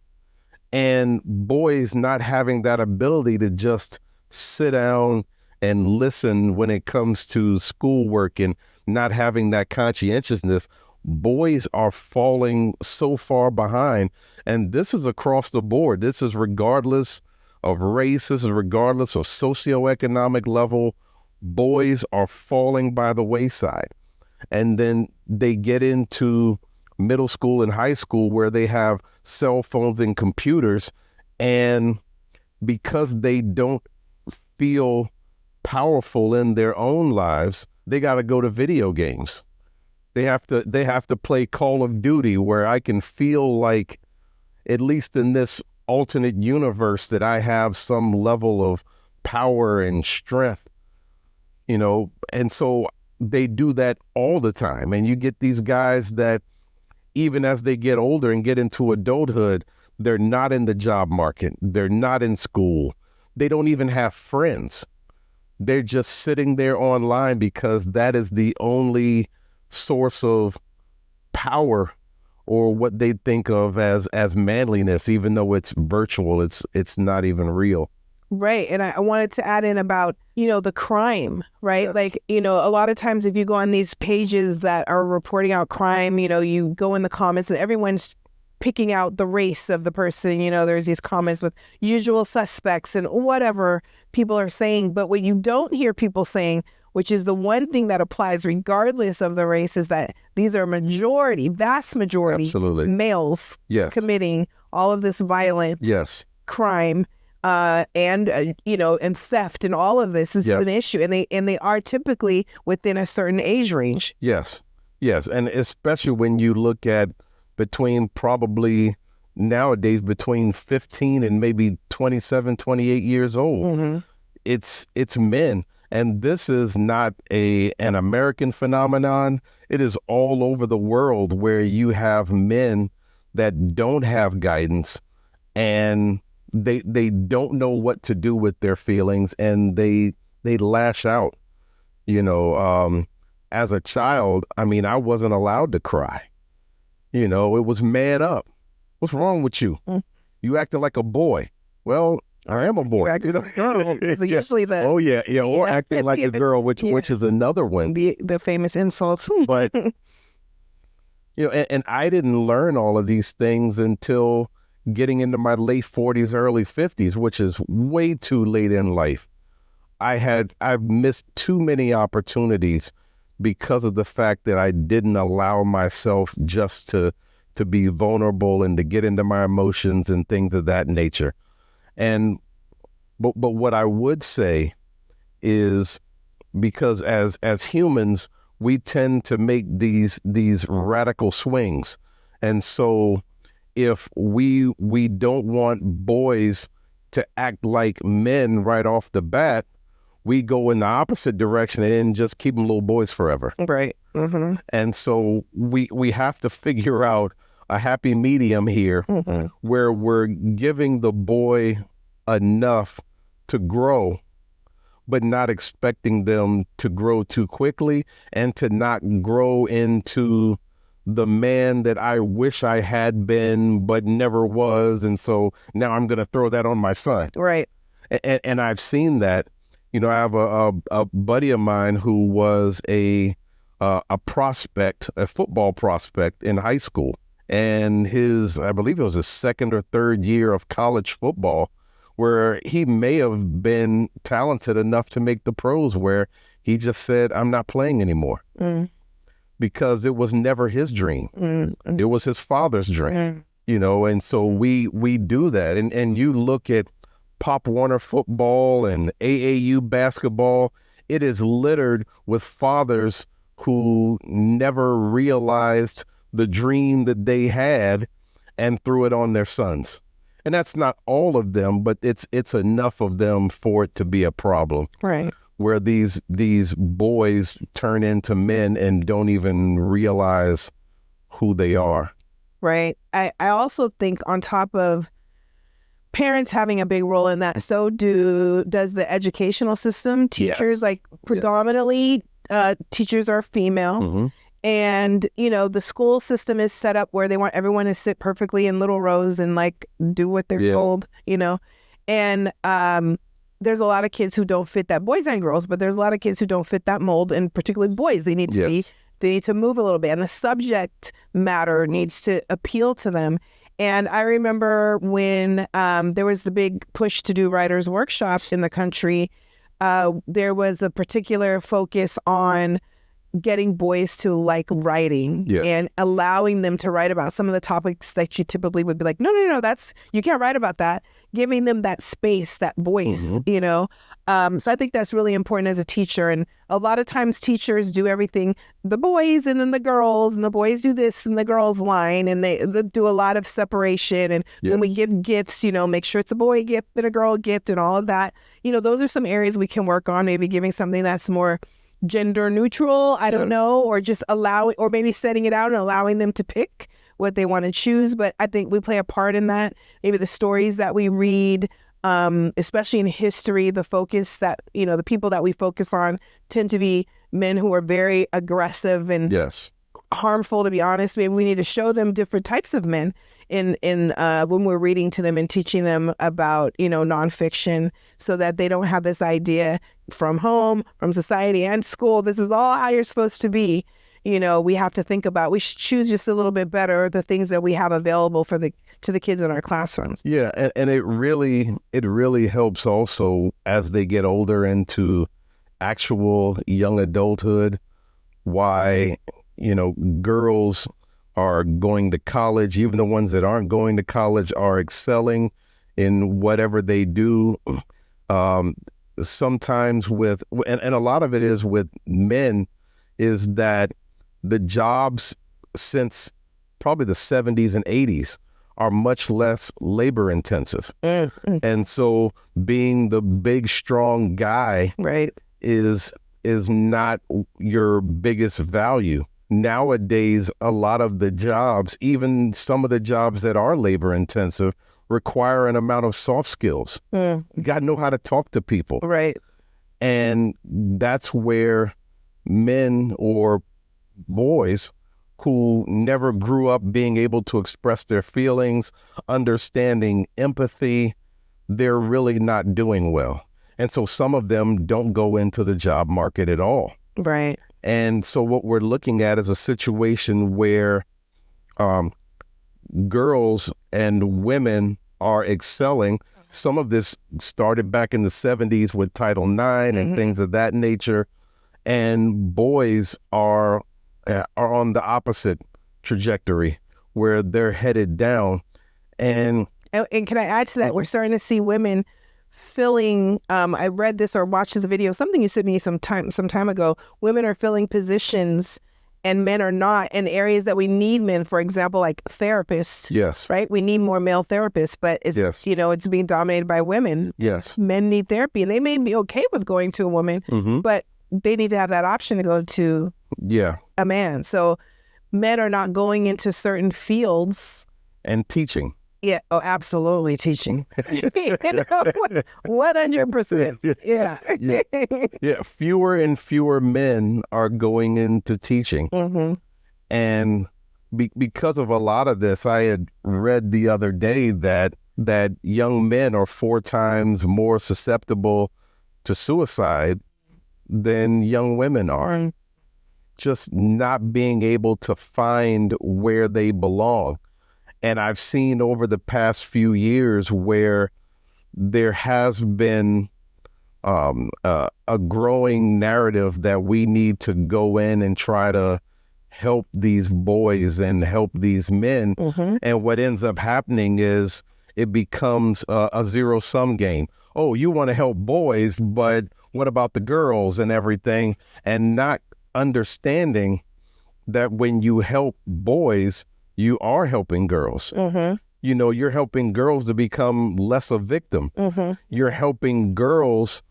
And boys not having that ability to just sit down and listen when it comes to schoolwork and not having that conscientiousness, boys are falling so far behind. And this is across the board. This is regardless of race. This is regardless of socioeconomic level. Boys are falling by the wayside. And then they get into middle school and high school where they have cell phones and computers. And because they don't feel powerful in their own lives, they got to go to video games. They have to play Call of Duty, where I can feel like, at least in this alternate universe, that I have some level of power and strength, and so they do that all the time. And you get these guys that, even as they get older and get into adulthood, they're not in the job market. They're not in school. They don't even have friends. They're just sitting there online because that is the only source of power, or what they think of as manliness, even though it's virtual. It's not even real. Right. And I wanted to add in about, the crime, right? Yes. Like, a lot of times if you go on these pages that are reporting out crime, you go in the comments and everyone's picking out the race of the person. There's these comments with usual suspects and whatever people are saying. But what you don't hear people saying, which is the one thing that applies regardless of the race, is that these are vast majority Absolutely. males Yes. committing all of this violence, Yes. crime, and theft, and all of this is Yes. an issue, and they are typically within a certain age range. Yes. And especially when you look at probably nowadays between 15 and maybe 27, 28 years old. Mm-hmm. It's men. And this is not an American phenomenon. It is all over the world, where you have men that don't have guidance, and they don't know what to do with their feelings, and they lash out. As a child, I wasn't allowed to cry. It was man up. What's wrong with you? You acting like a boy. Well, I am a boy. So usually or acting like a girl, which is another one. The famous insult. But and I didn't learn all of these things until getting into my late 40s, early 50s, which is way too late in life. I've missed too many opportunities because of the fact that I didn't allow myself just to be vulnerable and to get into my emotions and things of that nature. But what I would say is, because as humans, we tend to make these radical swings. And so if we don't want boys to act like men right off the bat, we go in the opposite direction and just keep them little boys forever. Right. Mm-hmm. And so we have to figure out a happy medium here, mm-hmm. where we're giving the boy enough to grow, but not expecting them to grow too quickly, and to not grow into the man that I wish I had been but never was, and so now I'm going to throw that on my son. Right. And I've seen that. You know, I have a buddy of mine who was a prospect, a football prospect in high school, and I believe it was his second or third year of college football, where he may have been talented enough to make the pros, where he just said, "I'm not playing anymore," because it was never his dream. It was his father's dream. You know, and so we do that, and you look at Pop Warner football and AAU basketball, it is littered with fathers who never realized the dream that they had and threw it on their sons. And that's not all of them, but it's enough of them for it to be a problem. Right. Where these boys turn into men and don't even realize who they are. Right. I also think on top of parents having a big role in that, so does the educational system. Teachers, like predominantly teachers are female. And, you know, the school system is set up where they want everyone to sit perfectly in little rows and like do what they're told, you know. And there's a lot of kids who don't fit that, boys and girls, but there's a lot of kids who don't fit that mold, and particularly boys. They need to they need to move a little bit, and the subject matter needs to appeal to them. And I remember when there was the big push to do writers' workshop in the country, there was a particular focus on getting boys to like writing and allowing them to write about some of the topics that you typically would be like, no, you can't write about that. Giving them that space, that voice, you know. So I think that's really important as a teacher. And a lot of times teachers do everything, the boys and then the girls, and the boys do this and the girls line, and they do a lot of separation. And when we give gifts, you know, make sure it's a boy gift and a girl gift and all of that. You know, those are some areas we can work on, maybe giving something that's more gender neutral, I don't know, or just allowing, or maybe setting it out and allowing them to pick what they want to choose. But I think we play a part in that. Maybe the stories that we read, especially in history, the focus that, you know, the people that we focus on tend to be men who are very aggressive and harmful, to be honest. Maybe we need to show them different types of men in when we're reading to them and teaching them about, you know, nonfiction, so that they don't have this idea from home, from society and school, this is all how you're supposed to be. You know, we have to think about, we should choose just a little bit better the things that we have available to the kids in our classrooms. Yeah, and it really helps also as they get older into actual young adulthood, why, you know, girls are going to college, even the ones that aren't going to college are excelling in whatever they do. Sometimes and a lot of it is with men, is that the jobs since probably the 70s and 80s are much less labor intensive. And so being the big, strong guy is not your biggest value. Nowadays, a lot of the jobs, even some of the jobs that are labor intensive, require an amount of soft skills. You got to know how to talk to people. And that's where men or boys who never grew up being able to express their feelings, understanding empathy, they're really not doing well. And so some of them don't go into the job market at all. And so what we're looking at is a situation where girls and women are excelling. Some of this started back in the 70s with Title IX and things of that nature. And boys are on the opposite trajectory, where they're headed down. And can I add to that? We're starting to see women filling, I read this or watched this video, something you sent me some time ago. Women are filling positions and men are not, in areas that we need men, for example, like therapists. Right? We need more male therapists, but it's, you know, it's being dominated by women. Men need therapy, and they may be okay with going to a woman, but they need to have that option to go to a man. So men are not going into certain fields. And teaching. Yeah. Oh, absolutely. Teaching. 100%. Fewer and fewer men are going into teaching. And because of a lot of this, I had read the other day that young men are 4 times more susceptible to suicide than young women are. Just not being able to find where they belong. And I've seen over the past few years where there has been a growing narrative that we need to go in and try to help these boys and help these men. And what ends up happening is it becomes a zero-sum game. Oh, you want to help boys, but what about the girls and everything? And not understanding that when you help boys, you are helping girls. You know, you're helping girls to become less a victim. You're helping girls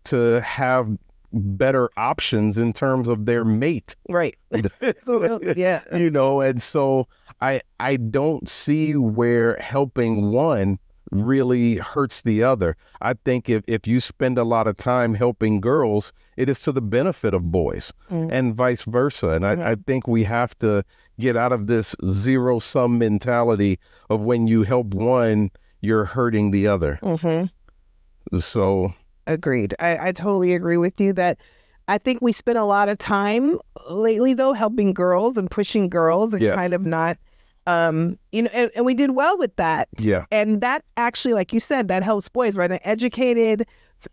to have better options in terms of their mate. Right. Yeah. You know, and so I don't see where helping one really hurts the other. I think if you spend a lot of time helping girls, it is to the benefit of boys and vice versa. And I think we have to get out of this zero-sum mentality of when you help one, you're hurting the other. So agreed. I totally agree with you that I think we spent a lot of time lately, though, helping girls and pushing girls and kind of not, you know, and we did well with that. Yeah. And that actually, like you said, that helps boys, right? An educated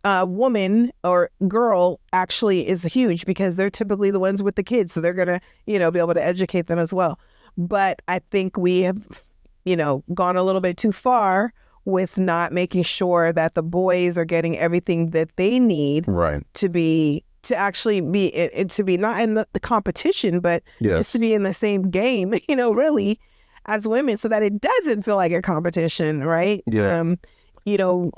woman or girl actually is huge because they're typically the ones with the kids. So they're going to, you know, be able to educate them as well. But I think we have, you know, gone a little bit too far with not making sure that the boys are getting everything that they need to actually be to be not in the competition, but just to be in the same game, you know, really as women, so that it doesn't feel like a competition, right? You know,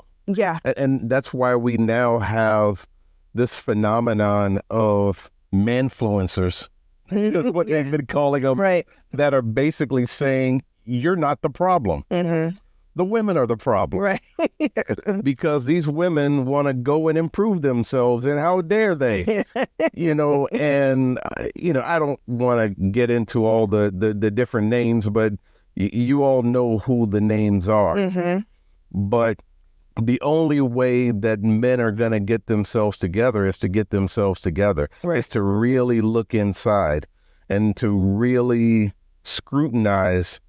and that's why we now have this phenomenon of manfluencers. That's what they've been calling them, that are basically saying you're not the problem. The women are the problem. Right. Because these women want to go and improve themselves, and how dare they? You know, and, you know, I don't want to get into all the different names, but you all know who the names are. But the only way that men are going to get themselves together is to get themselves together. Is to really look inside and to really scrutinize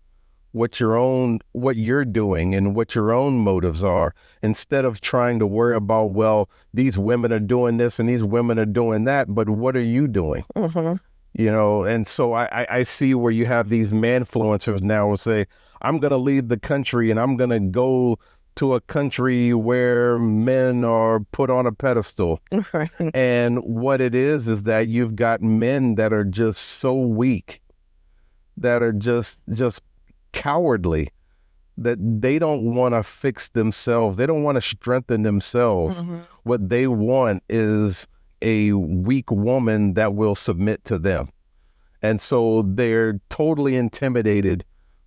what you're doing and what your own motives are, instead of trying to worry about, well, these women are doing this and these women are doing that, but what are you doing? You know, and so I see where you have these manfluencers now who say, I'm going to leave the country and I'm going to go to a country where men are put on a pedestal. And what it is that you've got men that are just so weak, that are just cowardly, that they don't want to fix themselves. They don't want to strengthen themselves. What they want is a weak woman that will submit to them. And so they're totally intimidated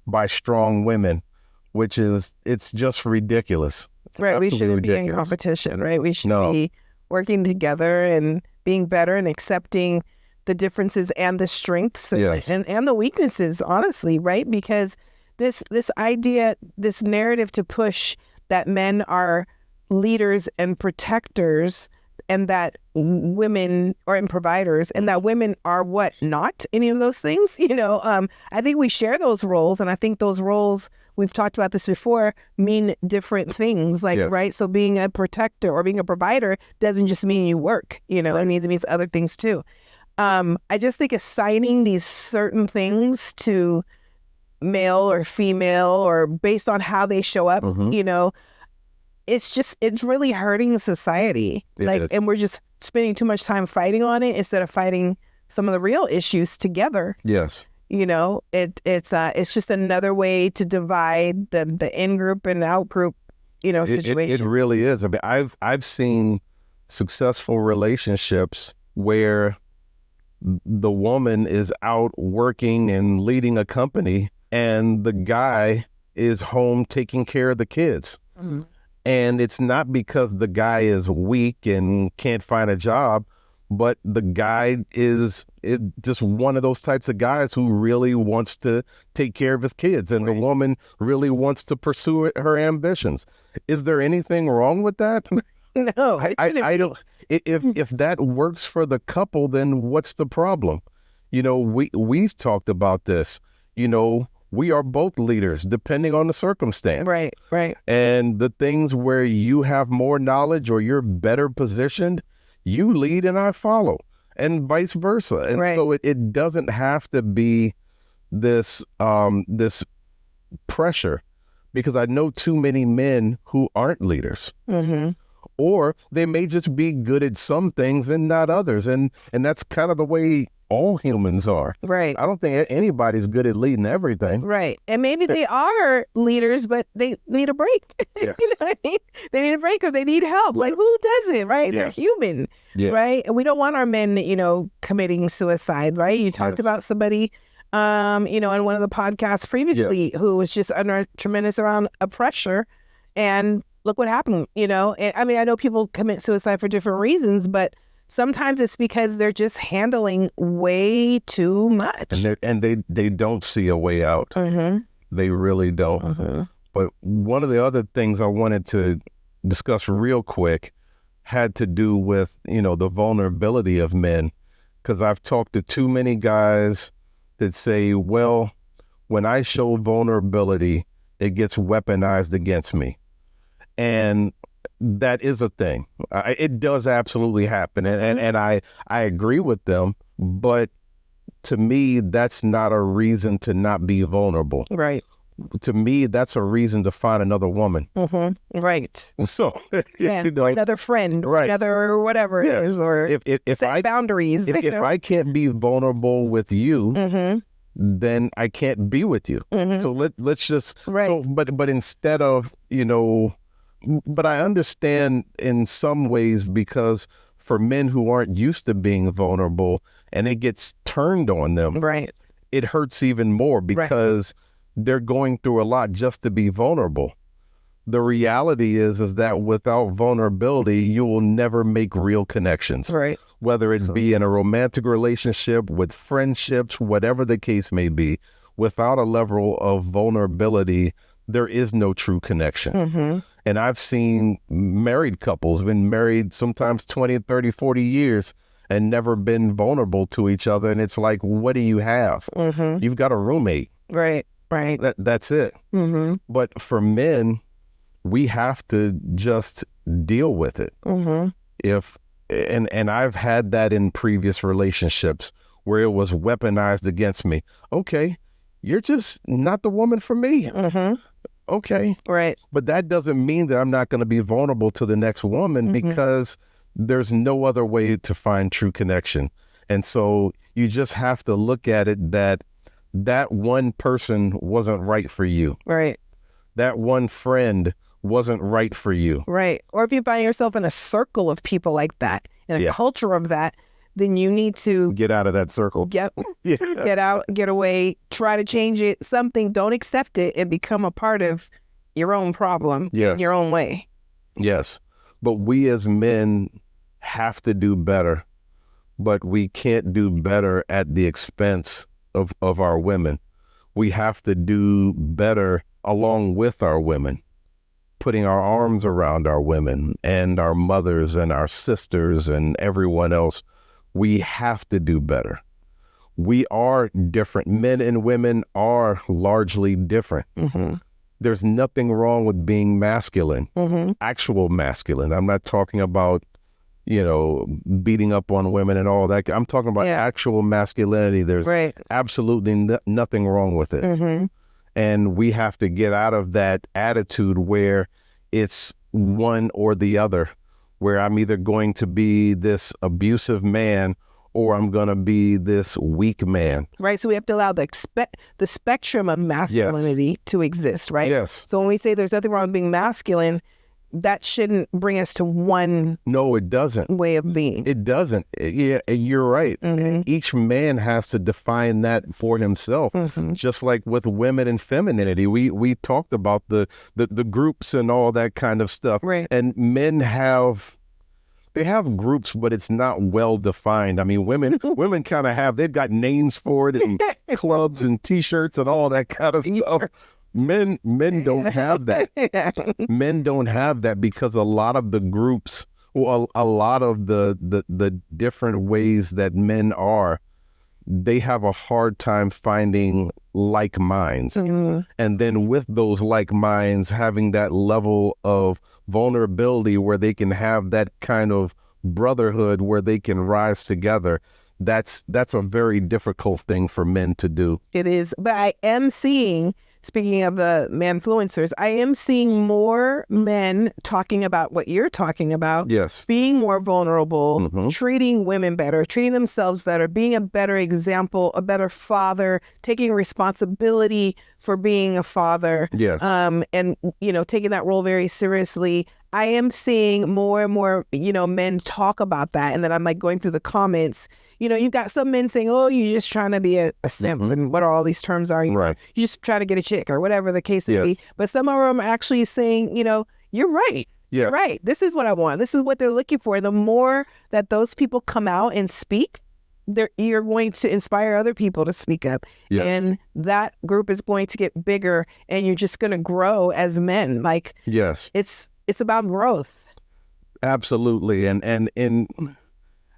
by strong women, which is, it's just ridiculous. It's we shouldn't ridiculous. be in competition, right? We should be working together and being better and accepting the differences and the strengths and the weaknesses, honestly, right? Because this idea, this narrative to push that men are leaders and protectors and that women are and providers and that women are not any of those things, you know, I think we share those roles. And I think those roles, we've talked about this before, mean different things, like, right? So being a protector or being a provider doesn't just mean you work, you know, it means other things too. I just think assigning these certain things to male or female or based on how they show up, you know, it's really hurting society. And we're just spending too much time fighting on it instead of fighting some of the real issues together. You know, it's just another way to divide the in-group and out-group, you know, situation. It really is. I mean, I've seen successful relationships where the woman is out working and leading a company and the guy is home taking care of the kids. And it's not because the guy is weak and can't find a job, but the guy is just one of those types of guys who really wants to take care of his kids, and the woman really wants to pursue her ambitions. Is there anything wrong with that? No, I don't. If that works for the couple, then what's the problem? We've talked about this. We are both leaders, depending on the circumstance. Right. And the things where you have more knowledge or you're better positioned, you lead and I follow, and vice versa. And so it doesn't have to be this this pressure, because I know too many men who aren't leaders. Mm-hmm. Or they may just be good at some things and not others. And that's kind of the way all humans are. Right. I don't think anybody's good at leading everything. Right. And maybe they are leaders, but they need a break. Yes. You know what I mean? They need a break or they need help. Like, who doesn't, right? Yes. They're human, Yes. right? And we don't want our men, committing suicide, right? You talked about somebody, in one of the podcasts previously who was just under a tremendous amount of pressure, and look what happened, And, I mean, I know people commit suicide for different reasons, but sometimes it's because they're just handling way too much. And they don't see a way out. Mm-hmm. They really don't. Mm-hmm. But one of the other things I wanted to discuss real quick had to do with, the vulnerability of men. Because I've talked to too many guys that say, well, when I show vulnerability, it gets weaponized against me. And that is a thing. It does absolutely happen. And I agree with them. But to me, that's not a reason to not be vulnerable. Right. To me, that's a reason to find another woman. Mm-hmm. Right. So, another friend, right. Another whatever it is, or if set boundaries. If I can't be vulnerable with you, mm-hmm. then I can't be with you. Mm-hmm. So let's just, right. But instead of, but I understand in some ways, because for men who aren't used to being vulnerable and it gets turned on them, right, it hurts even more, because they're going through a lot just to be vulnerable. The reality is that without vulnerability, you will never make real connections. Right. Whether it be in a romantic relationship, with friendships, whatever the case may be, without a level of vulnerability, there is no true connection. Mm-hmm. And I've seen married couples, been married sometimes 20, 30, 40 years and never been vulnerable to each other. And it's like, what do you have? Mm-hmm. You've got a roommate. Right. That's it. Mm-hmm. But for men, we have to just deal with it. Mm-hmm. And I've had that in previous relationships where it was weaponized against me. Okay, you're just not the woman for me. Mm-hmm. Okay. Right. But that doesn't mean that I'm not going to be vulnerable to the next woman, mm-hmm. because there's no other way to find true connection. And so you just have to look at it that one person wasn't right for you. Right. That one friend wasn't right for you. Right. Or if you find yourself in a circle of people like that, in a culture of that, then you need to get out of that circle. Get out, get away, try to change it. Something, don't accept it and become a part of your own problem in your own way. Yes. But we as men have to do better, but we can't do better at the expense of our women. We have to do better along with our women, putting our arms around our women and our mothers and our sisters and everyone else. We have to do better. We are different. Men and women are largely different. Mm-hmm. There's nothing wrong with being masculine, mm-hmm. actual masculine. I'm not talking about, beating up on women and all that. I'm talking about actual masculinity. There's absolutely nothing wrong with it. Mm-hmm. And we have to get out of that attitude where it's one or the other, where I'm either going to be this abusive man or I'm going to be this weak man. Right. So we have to allow the spectrum of masculinity to exist, right? Yes. So when we say there's nothing wrong with being masculine, that shouldn't bring us to one. No, it doesn't. Way of being. It doesn't. Yeah, you're right. Mm-hmm. Each man has to define that for himself. Mm-hmm. Just like with women and femininity, we talked about the groups and all that kind of stuff. Right. And men have they have groups, but it's not well defined. I mean, women kind of have, they've got names for it and clubs and T-shirts and all that kind of stuff. Men don't have that. Men don't have that because a lot of the groups, well, a lot of the different ways that men are, they have a hard time finding like minds. And then with those like minds, having that level of vulnerability where they can have that kind of brotherhood where they can rise together, that's a very difficult thing for men to do. It is. But I am seeing, speaking of the manfluencers, I am seeing more men talking about what you're talking about. Yes. Being more vulnerable, treating women better, treating themselves better, being a better example, a better father, taking responsibility for being a father. Yes. And, taking that role very seriously. I am seeing more and more, men talk about that. And then I'm like going through the comments, you've got some men saying, oh, you're just trying to be a simp. And what all these terms are, Right. You're just trying to get a chick or whatever the case may be. But some of them are actually saying, you're right. Yeah. You're right. This is what I want. This is what they're looking for. The more that those people come out and speak, you're going to inspire other people to speak up. Yes. And that group is going to get bigger and you're just going to grow as men. Like, yes, it's about growth. Absolutely. And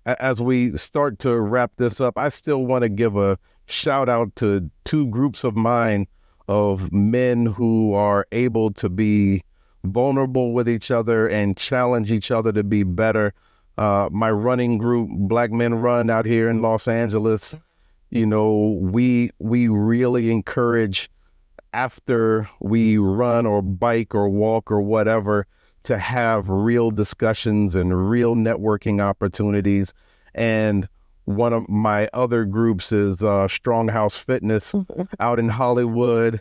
as we start to wrap this up, I still want to give a shout out to two groups of mine of men who are able to be vulnerable with each other and challenge each other to be better. My running group, Black Men Run, out here in Los Angeles, we really encourage, after we run or bike or walk or whatever, to have real discussions and real networking opportunities. And one of my other groups is Strong House Fitness out in Hollywood.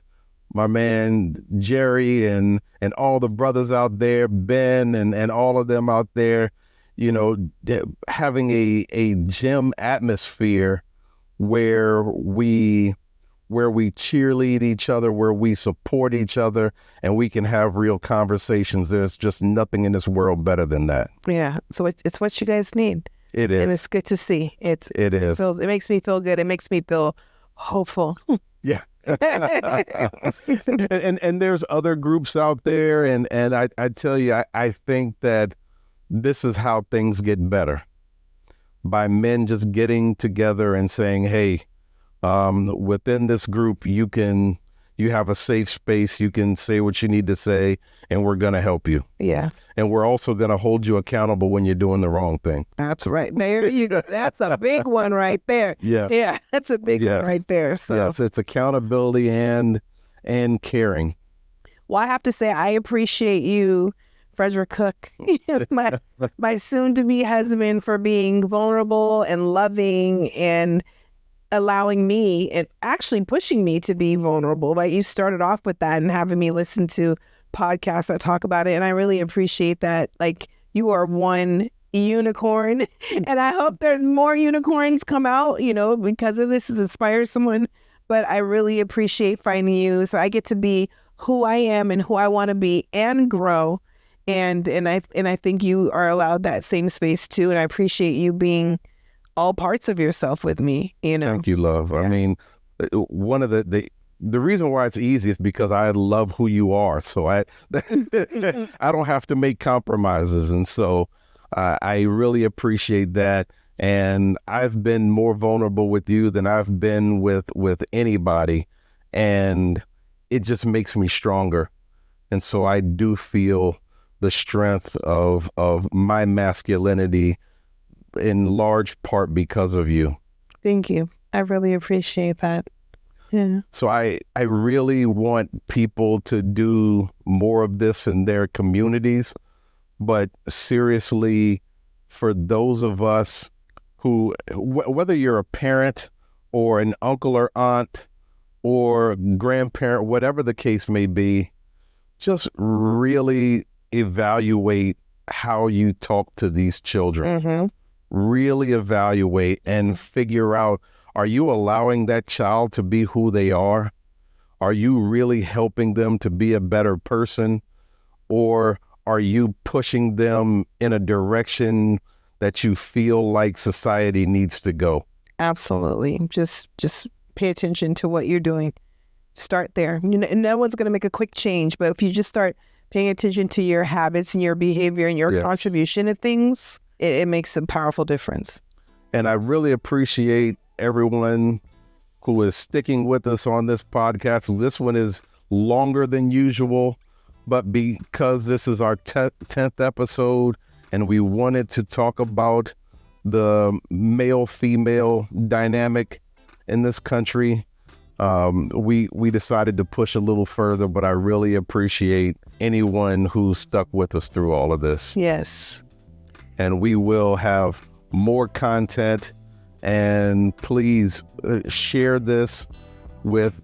My man Jerry and all the brothers out there, Ben and all of them out there, having a gym atmosphere where we cheerlead each other, where we support each other, and we can have real conversations. There's just nothing in this world better than that. Yeah. So it's what you guys need. It is. And it's good to see. It is. It makes me feel good. It makes me feel hopeful. Yeah. and there's other groups out there. And I tell you, I think that this is how things get better, by men just getting together and saying, hey, within this group, you have a safe space. You can say what you need to say, and we're going to help you. Yeah. And we're also going to hold you accountable when you're doing the wrong thing. That's right. There you go. That's a big one right there. Yeah. Yeah. That's a big one right there. So. Yes. It's accountability and caring. Well, I have to say, I appreciate you, Frederick Cook, my soon-to-be husband, for being vulnerable and loving and allowing me and actually pushing me to be vulnerable. Right? You started off with that and having me listen to podcasts that talk about it. And I really appreciate that. Like, you are one unicorn. And I hope there's more unicorns come out, because of this, inspires someone. But I really appreciate finding you. So I get to be who I am and who I want to be and grow. And I think you are allowed that same space too. And I appreciate you being all parts of yourself with me, Thank you, love. Yeah. I mean, one of the reason why it's easy is because I love who you are. So I don't have to make compromises. And so I really appreciate that. And I've been more vulnerable with you than I've been with anybody. And it just makes me stronger. And so I do feel the strength of my masculinity in large part because of you. Thank you. I really appreciate that. Yeah. So I really want people to do more of this in their communities, but seriously, for those of us who, whether you're a parent or an uncle or aunt or grandparent, whatever the case may be, just really evaluate how you talk to these children. Mm-hmm. Really evaluate and figure out, are you allowing that child to be who they are? Are you really helping them to be a better person? Or are you pushing them in a direction that you feel like society needs to go? Absolutely. Just pay attention to what you're doing. Start there. No one's going to make a quick change, but if you just start paying attention to your habits and your behavior and your Yes. contribution to things, it makes a powerful difference. And I really appreciate everyone who is sticking with us on this podcast. This one is longer than usual, but because this is our 10th episode and we wanted to talk about the male-female dynamic in this country, we decided to push a little further, but I really appreciate anyone who stuck with us through all of this. Yes. And we will have more content, and please share this with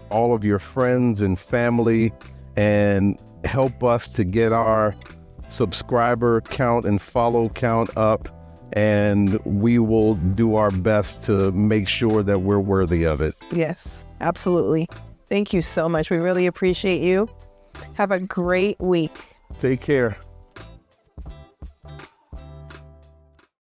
all of your friends and family and help us to get our subscriber count and follow count up, and we will do our best to make sure that we're worthy of it. Yes, absolutely. Thank you so much. We really appreciate you. Have a great week. Take care.